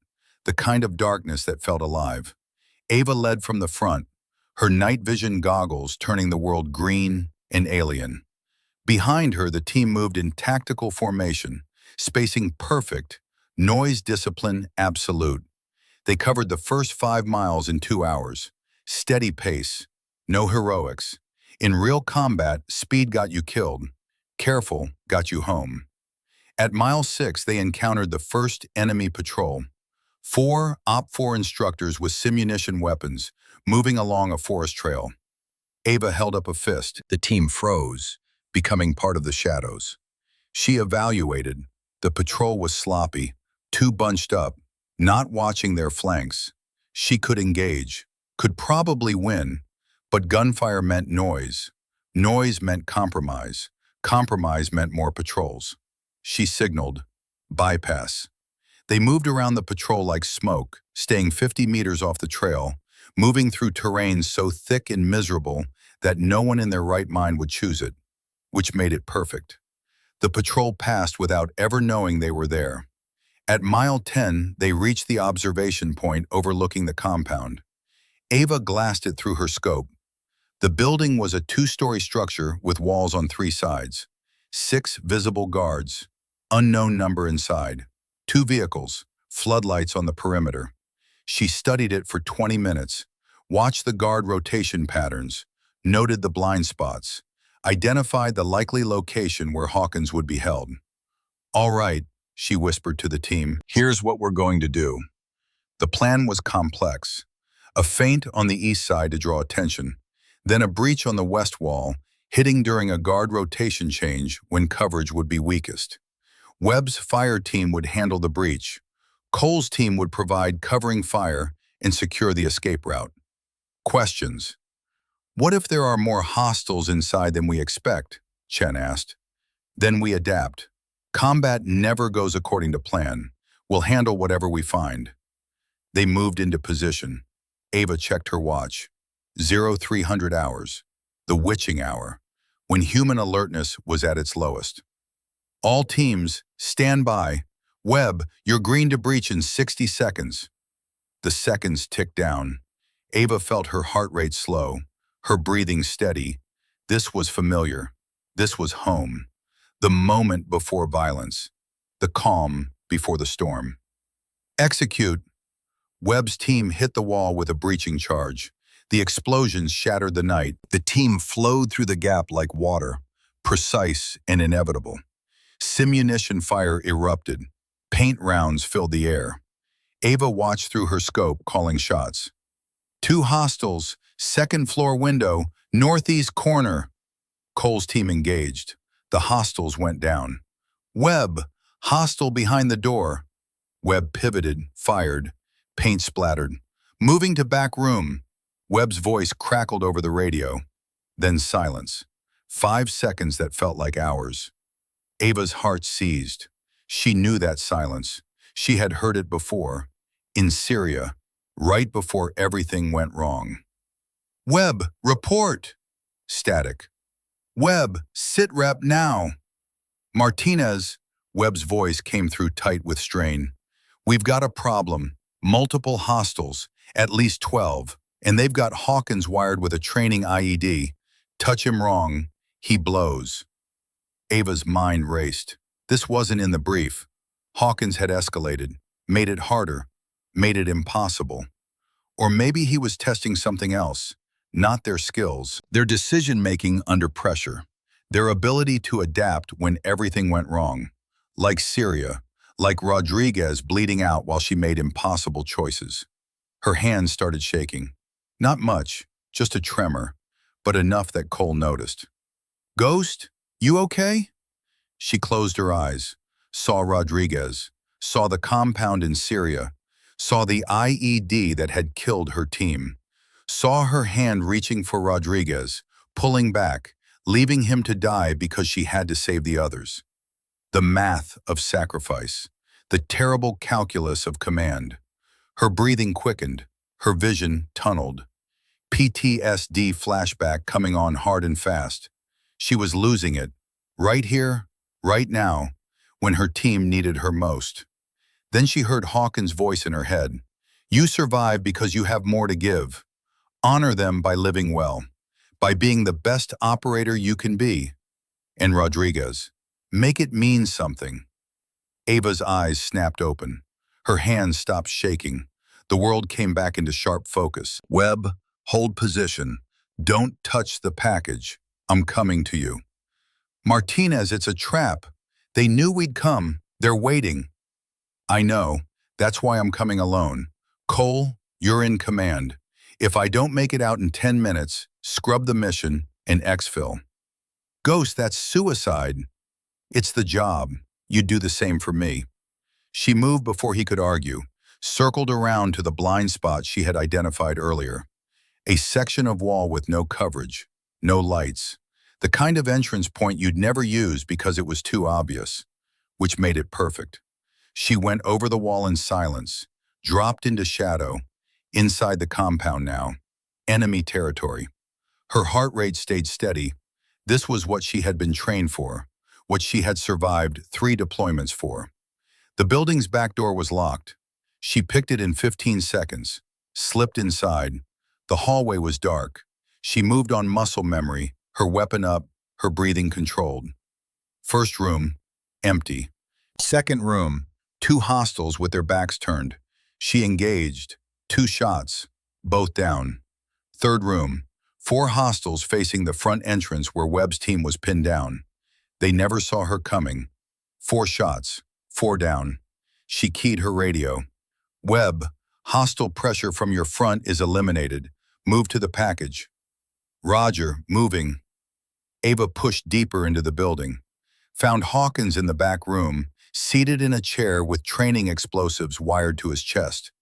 the kind of darkness that felt alive. Ava led from the front, her night vision goggles turning the world green and alien. Behind her, the team moved in tactical formation, spacing perfect, noise discipline absolute. They covered the first 5 miles in 2 hours. Steady pace, no heroics. In real combat, speed got you killed. Careful got you home. At mile 6, they encountered the first enemy patrol. 4 OP4 instructors with simunition weapons, moving along a forest trail. Ava held up a fist. The team froze, becoming part of the shadows. She evaluated. The patrol was sloppy, too bunched up, not watching their flanks. She could engage, could probably win, but gunfire meant noise. Noise meant compromise. Compromise meant more patrols. She signaled, bypass. They moved around the patrol like smoke, staying 50 meters off the trail, moving through terrain so thick and miserable that no one in their right mind would choose it, which made it perfect. The patrol passed without ever knowing they were there. At mile 10, they reached the observation point overlooking the compound. Ava glassed it through her scope. The building was a 2-story structure with walls on 3 sides. 6 visible guards, unknown number inside. 2 vehicles, floodlights on the perimeter. She studied it for 20 minutes, watched the guard rotation patterns, noted the blind spots, identified the likely location where Hawkins would be held. All right, she whispered to the team, here's what we're going to do. The plan was complex. A feint on the east side to draw attention, then a breach on the west wall, hitting during a guard rotation change when coverage would be weakest. Webb's fire team would handle the breach. Cole's team would provide covering fire and secure the escape route. Questions. What if there are more hostiles inside than we expect? Chen asked. Then we adapt. Combat never goes according to plan. We'll handle whatever we find. They moved into position. Ava checked her watch. 0300 hours. The witching hour, when human alertness was at its lowest. All teams, stand by. Webb, you're green to breach in 60 seconds. The seconds ticked down. Ava felt her heart rate slow, her breathing steady. This was familiar. This was home. The moment before violence. The calm before the storm. Execute. Webb's team hit the wall with a breaching charge. The explosions shattered the night. The team flowed through the gap like water, precise and inevitable. Simunition fire erupted. Paint rounds filled the air. Ava watched through her scope, calling shots. 2 hostiles, second floor window, northeast corner. Cole's team engaged. The hostiles went down. Webb, hostile behind the door. Webb pivoted, fired. Paint splattered. Moving to back room. Webb's voice crackled over the radio. Then silence. 5 seconds that felt like hours. Ava's heart seized. She knew that silence. She had heard it before. In Syria, right before everything went wrong. Webb, report! Static. Webb, sit rep now. Martinez, Webb's voice came through tight with strain. We've got a problem. Multiple hostiles, at least 12, and they've got Hawkins wired with a training IED. Touch him wrong, he blows. Ava's mind raced. This wasn't in the brief. Hawkins had escalated, made it harder, made it impossible. Or maybe he was testing something else, not their skills, their decision-making under pressure, their ability to adapt when everything went wrong. Like Syria, like Rodriguez bleeding out while she made impossible choices. Her hands started shaking. Not much, just a tremor, but enough that Cole noticed. Ghost, you okay? She closed her eyes, saw Rodriguez, saw the compound in Syria, saw the IED that had killed her team, saw her hand reaching for Rodriguez, pulling back, leaving him to die because she had to save the others. The math of sacrifice, the terrible calculus of command. Her breathing quickened, her vision tunneled. PTSD flashback coming on hard and fast. She was losing it, right here, right now, when her team needed her most. Then she heard Hawkins' voice in her head. You survive because you have more to give. Honor them by living well, by being the best operator you can be. And Rodriguez, make it mean something. Ava's eyes snapped open. Her hands stopped shaking. The world came back into sharp focus. Webb, hold position. Don't touch the package. I'm coming to you. Martinez, it's a trap. They knew we'd come. They're waiting. I know. That's why I'm coming alone. Cole, you're in command. If I don't make it out in 10 minutes, scrub the mission and exfil. Ghost, that's suicide. It's the job. You'd do the same for me. She moved before he could argue, circled around to the blind spot she had identified earlier. A section of wall with no coverage, no lights. The kind of entrance point you'd never use because it was too obvious, which made it perfect. She went over the wall in silence, dropped into shadow, inside the compound now, enemy territory. Her heart rate stayed steady. This was what she had been trained for, what she had survived 3 deployments for. The building's back door was locked. She picked it in 15 seconds, slipped inside. The hallway was dark. She moved on muscle memory, her weapon up, her breathing controlled. First room, empty. Second room, 2 hostiles with their backs turned. She engaged, 2 shots, both down. Third room, 4 hostiles facing the front entrance where Webb's team was pinned down. They never saw her coming. 4 shots, 4 down. She keyed her radio. Webb, Hostile pressure from your front is eliminated. Move to the package. Roger, moving. Ava pushed deeper into the building. Found Hawkins in the back room, seated in a chair with training explosives wired to his chest.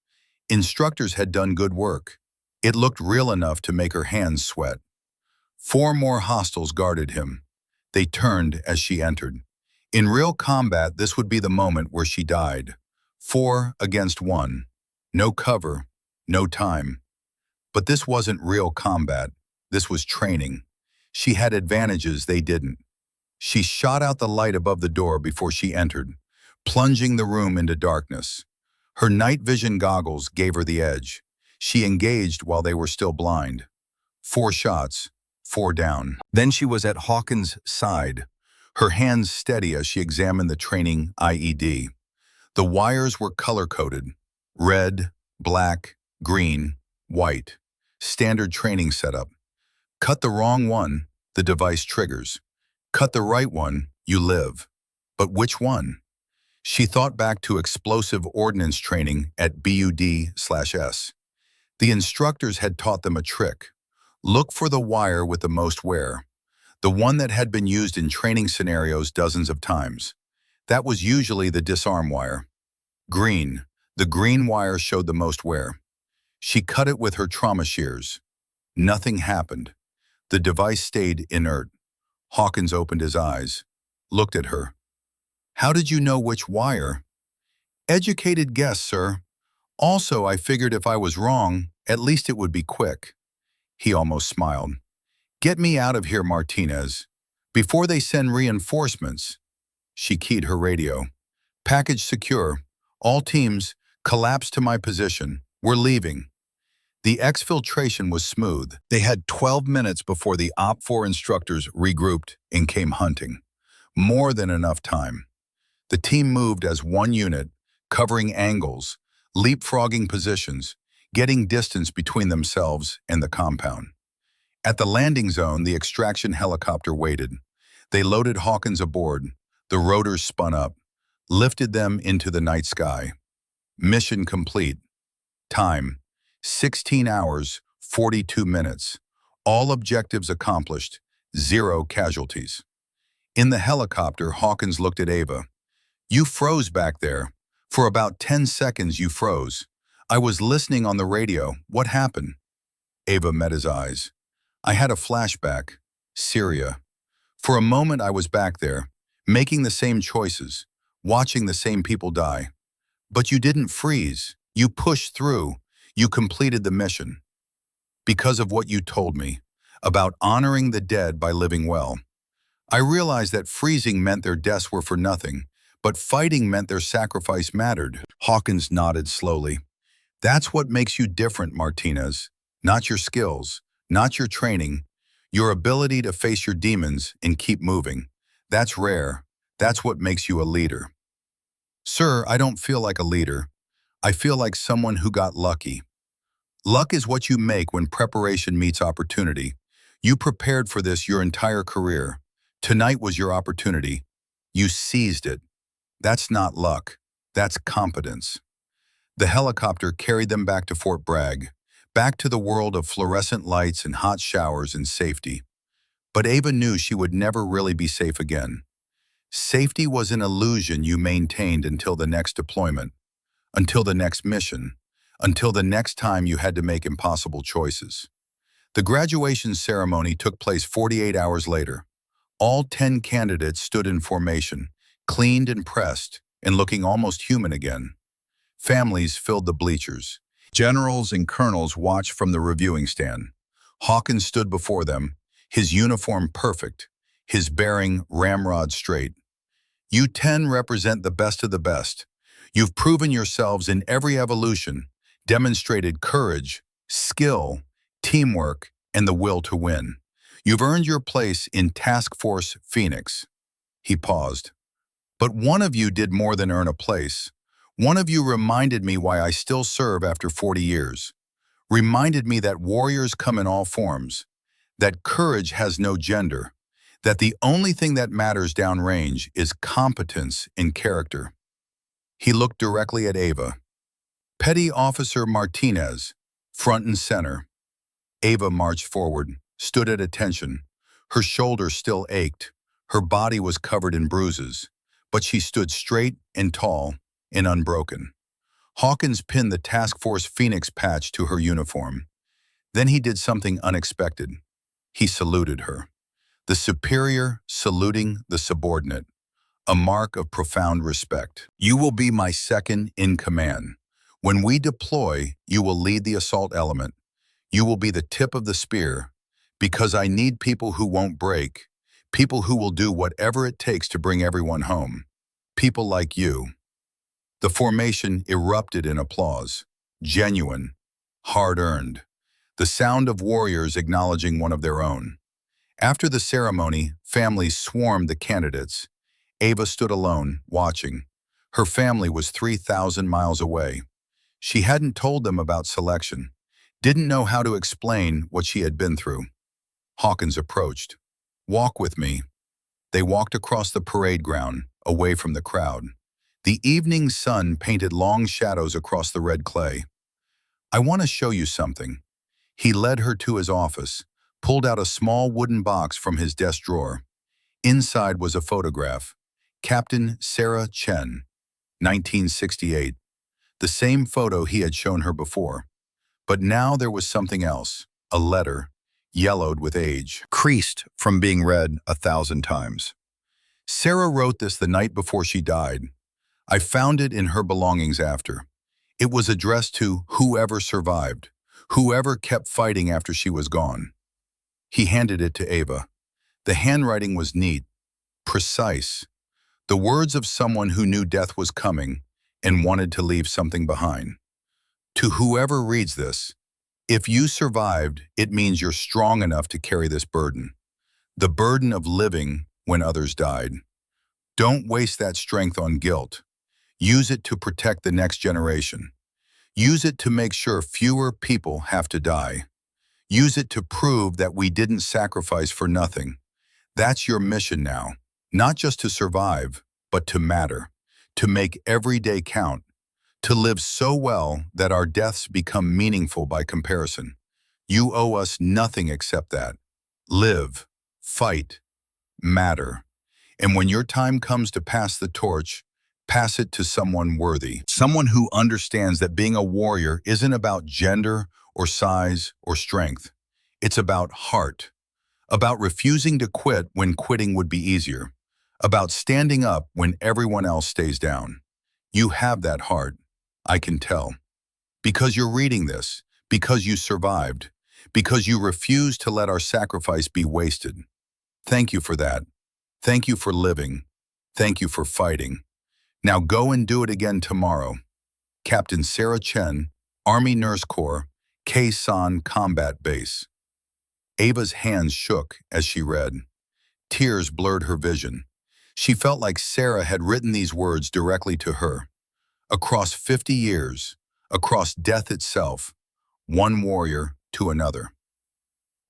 Instructors had done good work. It looked real enough to make her hands sweat. 4 more hostiles guarded him. They turned as she entered. In real combat, this would be the moment where she died. 4 against 1. No cover, no time. But this wasn't real combat. This was training. She had advantages they didn't. She shot out the light above the door before she entered, plunging the room into darkness. Her night vision goggles gave her the edge. She engaged while they were still blind. 4 shots, 4 down. Then she was at Hawkins' side, her hands steady as she examined the training IED. The wires were color-coded: red, black, green, white. Standard training setup. Cut the wrong one, the device triggers. Cut the right one, you live. But which one? She thought back to explosive ordnance training at BUD/S. The instructors had taught them a trick. Look for the wire with the most wear, the one that had been used in training scenarios dozens of times. That was usually the disarm wire. Green. The green wire showed the most wear. She cut it with her trauma shears. Nothing happened. The device stayed inert. Hawkins opened his eyes, looked at her. How did you know which wire? Educated guess, sir. Also, I figured if I was wrong, at least it would be quick. He almost smiled. Get me out of here, Martinez. Before they send reinforcements. She keyed her radio. Package secure. All teams, collapse to my position. We're leaving. The exfiltration was smooth. They had 12 minutes before the OP4 instructors regrouped and came hunting. More than enough time. The team moved as one unit, covering angles, leapfrogging positions, getting distance between themselves and the compound. At the landing zone, the extraction helicopter waited. They loaded Hawkins aboard. The rotors spun up, lifted them into the night sky. Mission complete. Time: 16 hours, 42 minutes. All objectives accomplished. 0 casualties. In the helicopter, Hawkins looked at Ava. You froze back there. For about 10 seconds you froze. I was listening on the radio. What happened? Ava met his eyes. I had a flashback. Syria. For a moment I was back there, making the same choices, watching the same people die. But you didn't freeze. You pushed through. You completed the mission. Because of what you told me, about honoring the dead by living well. I realized that freezing meant their deaths were for nothing, but fighting meant their sacrifice mattered. Hawkins nodded slowly. That's what makes you different, Martinez. Not your skills, not your training, your ability to face your demons and keep moving. That's rare. That's what makes you a leader. Sir, I don't feel like a leader. I feel like someone who got lucky. Luck is what you make when preparation meets opportunity. You prepared for this your entire career. Tonight was your opportunity. You seized it. That's not luck. That's competence. The helicopter carried them back to Fort Bragg, back to the world of fluorescent lights and hot showers and safety. But Ava knew she would never really be safe again. Safety was an illusion you maintained until the next deployment, until the next mission, until the next time you had to make impossible choices. The graduation ceremony took place 48 hours later. All 10 candidates stood in formation, cleaned and pressed, and looking almost human again. Families filled the bleachers. Generals and colonels watched from the reviewing stand. Hawkins stood before them, his uniform perfect, his bearing ramrod straight. You 10 represent the best of the best. You've proven yourselves in every evolution, demonstrated courage, skill, teamwork, and the will to win. You've earned your place in Task Force Phoenix. He paused. But one of you did more than earn a place. One of you reminded me why I still serve after 40 years. Reminded me that warriors come in all forms, that courage has no gender, that the only thing that matters downrange is competence and character. He looked directly at Ava. Petty Officer Martinez, front and center. Ava marched forward, stood at attention. Her shoulders still ached. Her body was covered in bruises, but she stood straight and tall and unbroken. Hawkins pinned the Task Force Phoenix patch to her uniform. Then he did something unexpected. He saluted her. The superior saluting the subordinate, a mark of profound respect. You will be my second in command. When we deploy, you will lead the assault element. You will be the tip of the spear, because I need people who won't break, people who will do whatever it takes to bring everyone home. People like you. The formation erupted in applause, genuine, hard-earned, the sound of warriors acknowledging one of their own. After the ceremony, families swarmed the candidates. Ava stood alone, watching. Her family was 3,000 miles away. She hadn't told them about selection, didn't know how to explain what she had been through. Hawkins approached. Walk with me. They walked across the parade ground, away from the crowd. The evening sun painted long shadows across the red clay. I want to show you something. He led her to his office, pulled out a small wooden box from his desk drawer. Inside was a photograph. Captain Sarah Chen, 1968. The same photo he had shown her before. But now there was something else, a letter, yellowed with age, creased from being read 1,000 times. Sarah wrote this the night before she died. I found it in her belongings after. It was addressed to whoever survived, whoever kept fighting after she was gone. He handed it to Ava. The handwriting was neat, precise, the words of someone who knew death was coming and wanted to leave something behind. To whoever reads this, if you survived, it means you're strong enough to carry this burden, the burden of living when others died. Don't waste that strength on guilt. Use it to protect the next generation. Use it to make sure fewer people have to die. Use it to prove that we didn't sacrifice for nothing. That's your mission now, not just to survive, but to matter, to make every day count, to live so well that our deaths become meaningful by comparison. You owe us nothing except that. Live, fight, matter. And when your time comes to pass the torch, pass it to someone worthy, someone who understands that being a warrior isn't about gender or size or strength. It's about heart, about refusing to quit when quitting would be easier, about standing up when everyone else stays down. You have that heart, I can tell. Because you're reading this, because you survived, because you refused to let our sacrifice be wasted. Thank you for that. Thank you for living. Thank you for fighting. Now go and do it again tomorrow. Captain Sarah Chen, Army Nurse Corps, Khe-Sanh Combat Base. Ava's hands shook as she read. Tears blurred her vision. She felt like Sarah had written these words directly to her. Across 50 years, across death itself, one warrior to another.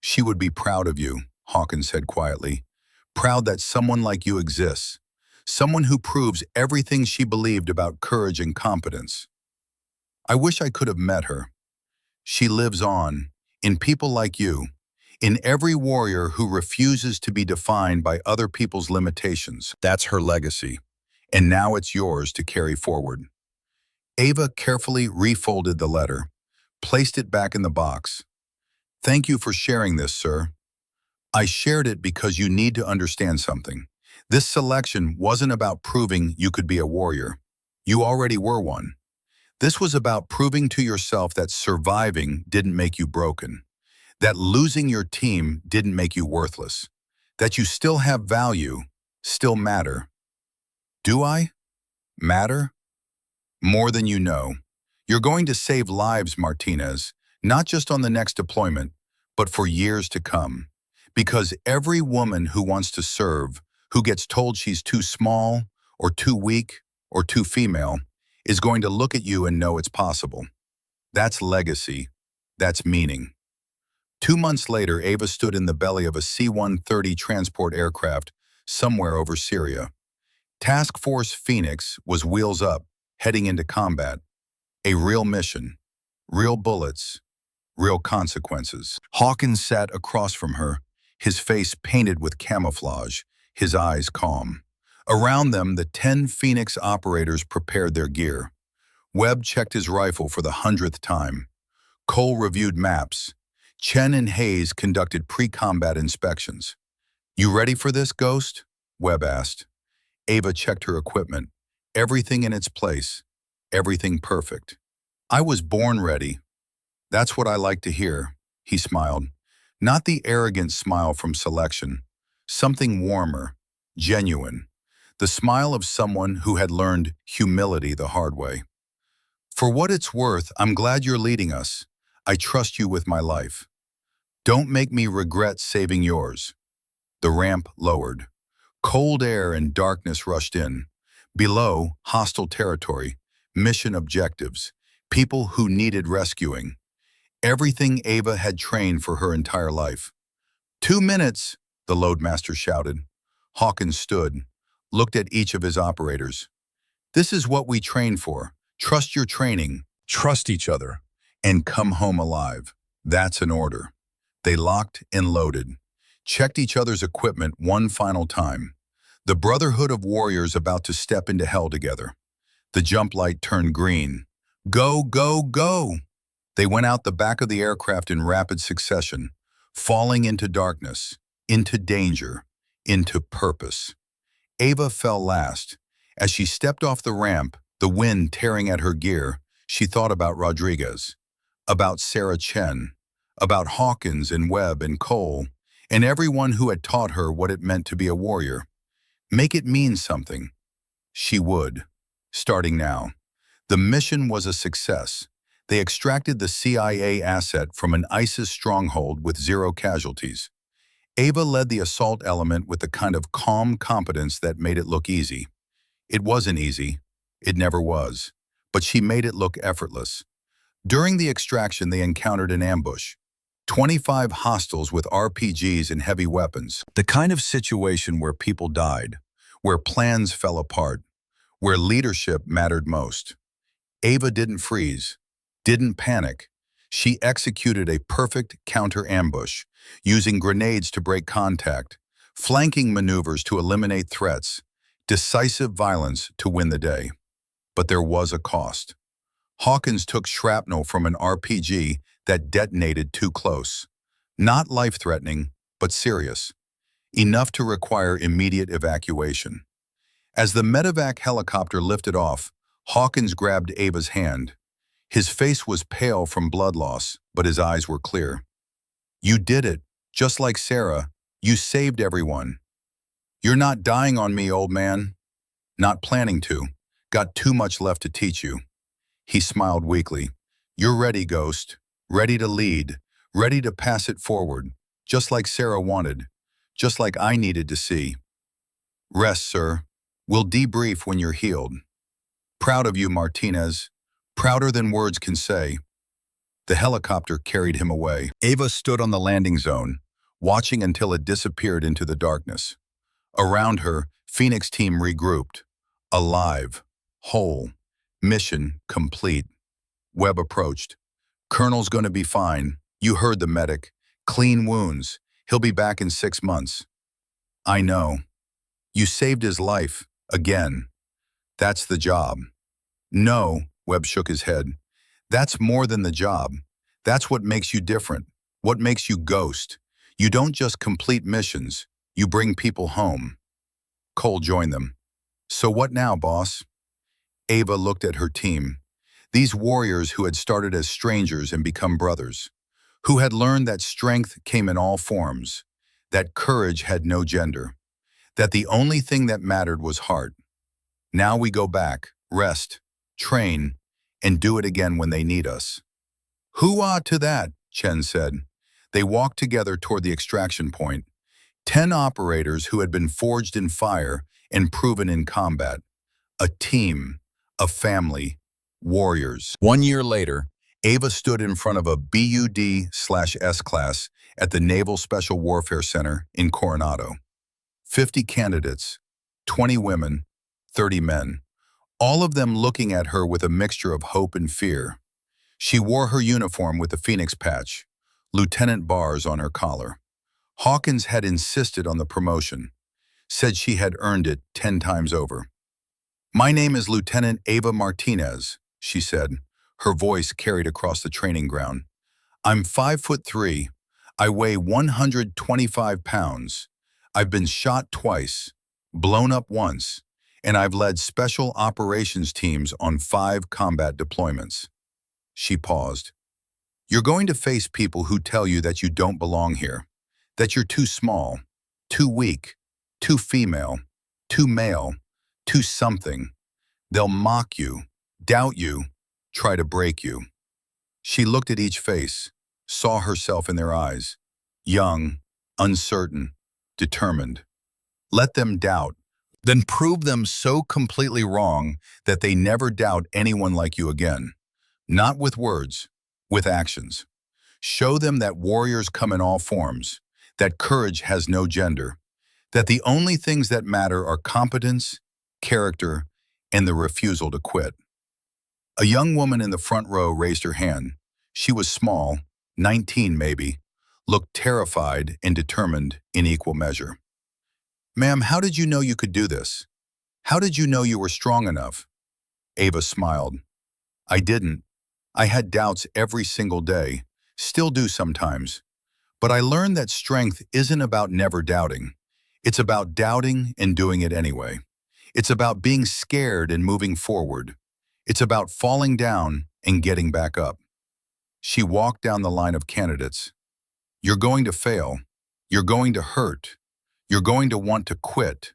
She would be proud of you, Hawkins said quietly. Proud that someone like you exists. Someone who proves everything she believed about courage and competence. I wish I could have met her. She lives on, in people like you, in every warrior who refuses to be defined by other people's limitations. That's her legacy, and now it's yours to carry forward. Ava carefully refolded the letter, placed it back in the box. Thank you for sharing this, sir. I shared it because you need to understand something. This selection wasn't about proving you could be a warrior. You already were one. This was about proving to yourself that surviving didn't make you broken, that losing your team didn't make you worthless, that you still have value, still matter. Do I? Matter? More than you know. You're going to save lives, Martinez, not just on the next deployment, but for years to come. Because every woman who wants to serve, who gets told she's too small, or too weak, or too female, is going to look at you and know it's possible. That's legacy. That's meaning. 2 months later, Ava stood in the belly of a C-130 transport aircraft somewhere over Syria. Task Force Phoenix was wheels up, heading into combat. A real mission, real bullets, real consequences. Hawkins sat across from her, his face painted with camouflage, his eyes calm. Around them, the 10 Phoenix operators prepared their gear. Webb checked his rifle for the 100th time. Cole reviewed maps. Chen and Hayes conducted pre-combat inspections. "You ready for this, Ghost?" Webb asked. Ava checked her equipment. Everything in its place. Everything perfect. "I was born ready." "That's what I like to hear," he smiled. Not the arrogant smile from selection. Something warmer, genuine. The smile of someone who had learned humility the hard way. "For what it's worth, I'm glad you're leading us. I trust you with my life. Don't make me regret saving yours." The ramp lowered. Cold air and darkness rushed in. Below, hostile territory, mission objectives, people who needed rescuing. Everything Ava had trained for her entire life. "2 minutes," the loadmaster shouted. Hawkins stood, looked at each of his operators. "This is what we train for. Trust your training, trust each other, and come home alive." That's an order. They locked and loaded, checked each other's equipment one final time. The Brotherhood of Warriors about to step into hell together. The jump light turned green. "Go, go, go!" They went out the back of the aircraft in rapid succession, falling into darkness, into danger, into purpose. Ava fell last. As she stepped off the ramp, the wind tearing at her gear, she thought about Rodriguez, about Sarah Chen, about Hawkins and Webb and Cole, and everyone who had taught her what it meant to be a warrior. Make it mean something. She would, starting now. The mission was a success. They extracted the CIA asset from an ISIS stronghold with 0 casualties. Ava led the assault element with the kind of calm competence that made it look easy. It wasn't easy. It never was. But she made it look effortless. During the extraction, they encountered an ambush. 25 hostiles with RPGs and heavy weapons. The kind of situation where people died, where plans fell apart, where leadership mattered most. Ava didn't freeze, didn't panic. She executed a perfect counter-ambush, using grenades to break contact, flanking maneuvers to eliminate threats, decisive violence to win the day. But there was a cost. Hawkins took shrapnel from an RPG that detonated too close. Not life-threatening, but serious. Enough to require immediate evacuation. As the medevac helicopter lifted off, Hawkins grabbed Ava's hand. His face was pale from blood loss, but his eyes were clear. "You did it, just like Sarah. You saved everyone. You're not dying on me, old man." "Not planning to. Got too much left to teach you." He smiled weakly. "You're ready, Ghost. Ready to lead. Ready to pass it forward. Just like Sarah wanted. Just like I needed to see." "Rest, sir. We'll debrief when you're healed." "Proud of you, Martinez. Prouder than words can say." The helicopter carried him away. Ava stood on the landing zone, watching until it disappeared into the darkness. Around her, Phoenix team regrouped. Alive. Whole. Mission complete. Webb approached. "Colonel's gonna be fine. You heard the medic. Clean wounds. He'll be back in 6 months." "I know. You saved his life. Again. That's the job." "No," Webb shook his head. "That's more than the job. That's what makes you different. What makes you Ghost. You don't just complete missions. You bring people home." Cole joined them. "So what now, boss?" Ava looked at her team. These warriors who had started as strangers and become brothers. Who had learned that strength came in all forms. That courage had no gender. That the only thing that mattered was heart. Now we go back, rest, train, and do it again when they need us. "Hoo-ah to that," Chen said. They walked together toward the extraction point. 10 operators who had been forged in fire and proven in combat. A team, a family, warriors. 1 year later, Ava stood in front of a BUD/S class at the Naval Special Warfare Center in Coronado. 50 candidates, 20 women, 30 men, all of them looking at her with a mixture of hope and fear. She wore her uniform with the Phoenix patch, lieutenant bars on her collar. Hawkins had insisted on the promotion, said she had earned it 10 times over. "My name is Lieutenant Ava Martinez," she said, her voice carried across the training ground. "I'm 5'3". I weigh 125 pounds. I've been shot twice, blown up once, and I've led special operations teams on 5 combat deployments." She paused. "You're going to face people who tell you that you don't belong here, that you're too small, too weak, too female, too male, too something. They'll mock you, doubt you, try to break you." She looked at each face, saw herself in their eyes, young, uncertain, determined. Let them doubt, then prove them so completely wrong that they never doubt anyone like you again. Not with words, with actions. Show them that warriors come in all forms, that courage has no gender, that the only things that matter are competence, character, and the refusal to quit. A young woman in the front row raised her hand. She was small, 19 maybe, looked terrified and determined in equal measure. "Ma'am, how did you know you could do this? How did you know you were strong enough?" Ava smiled. "I didn't. I had doubts every single day, still do sometimes. But I learned that strength isn't about never doubting. It's about doubting and doing it anyway. It's about being scared and moving forward. It's about falling down and getting back up." She walked down the line of candidates. "You're going to fail. You're going to hurt. You're going to want to quit.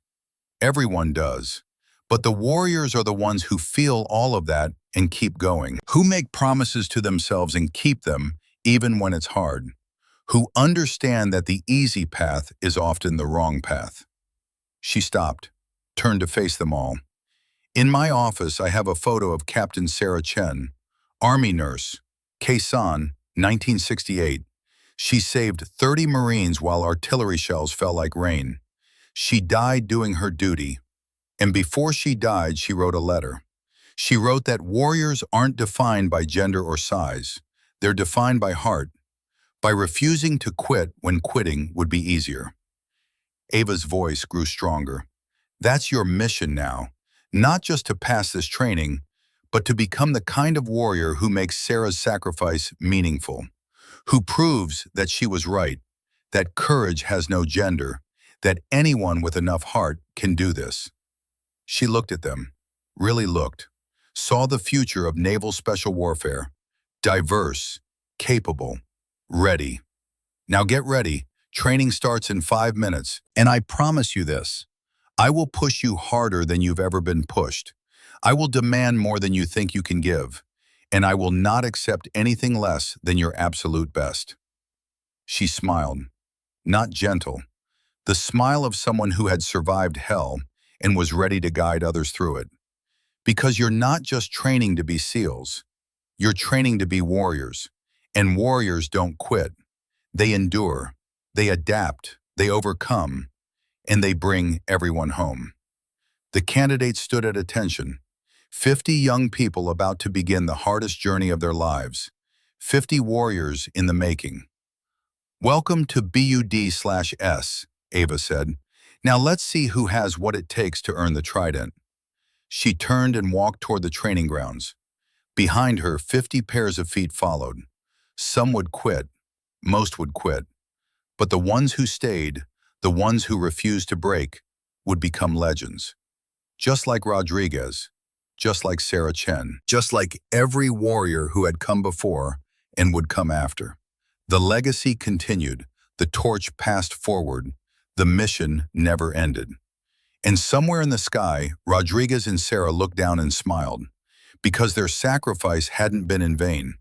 Everyone does. But the warriors are the ones who feel all of that and keep going, who make promises to themselves and keep them even when it's hard, who understand that the easy path is often the wrong path." She stopped, turned to face them all. "In my office, I have a photo of Captain Sarah Chen, Army nurse, Quezon, 1968. She saved 30 Marines while artillery shells fell like rain. She died doing her duty. And before she died, she wrote a letter. She wrote that warriors aren't defined by gender or size. They're defined by heart, by refusing to quit when quitting would be easier." Ava's voice grew stronger. "That's your mission now, not just to pass this training, but to become the kind of warrior who makes Sarah's sacrifice meaningful, who proves that she was right, that courage has no gender, that anyone with enough heart can do this." She looked at them, really looked, saw the future of naval special warfare, diverse, capable, ready. "Now get ready. Training starts in 5 minutes, and I promise you this. I will push you harder than you've ever been pushed. I will demand more than you think you can give, and I will not accept anything less than your absolute best." She smiled, not gentle, the smile of someone who had survived hell and was ready to guide others through it. Because you're not just training to be SEALs, you're training to be warriors, and warriors don't quit. They endure, they adapt, they overcome, and they bring everyone home. The candidates stood at attention. 50 young people about to begin the hardest journey of their lives. 50 warriors in the making. "Welcome to BUD/S, Ava said. "Now let's see who has what it takes to earn the trident." She turned and walked toward the training grounds. Behind her, 50 pairs of feet followed. Some would quit, most would quit. But the ones who stayed, the ones who refused to break, would become legends. Just like Rodriguez, just like Sarah Chen, just like every warrior who had come before and would come after. The legacy continued, the torch passed forward, the mission never ended. And somewhere in the sky, Rodriguez and Sarah looked down and smiled, because their sacrifice hadn't been in vain,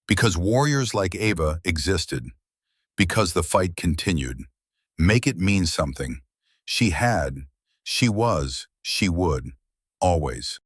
because warriors like Ava existed, because the fight continued. Make it mean something. She had, she was, she would, always.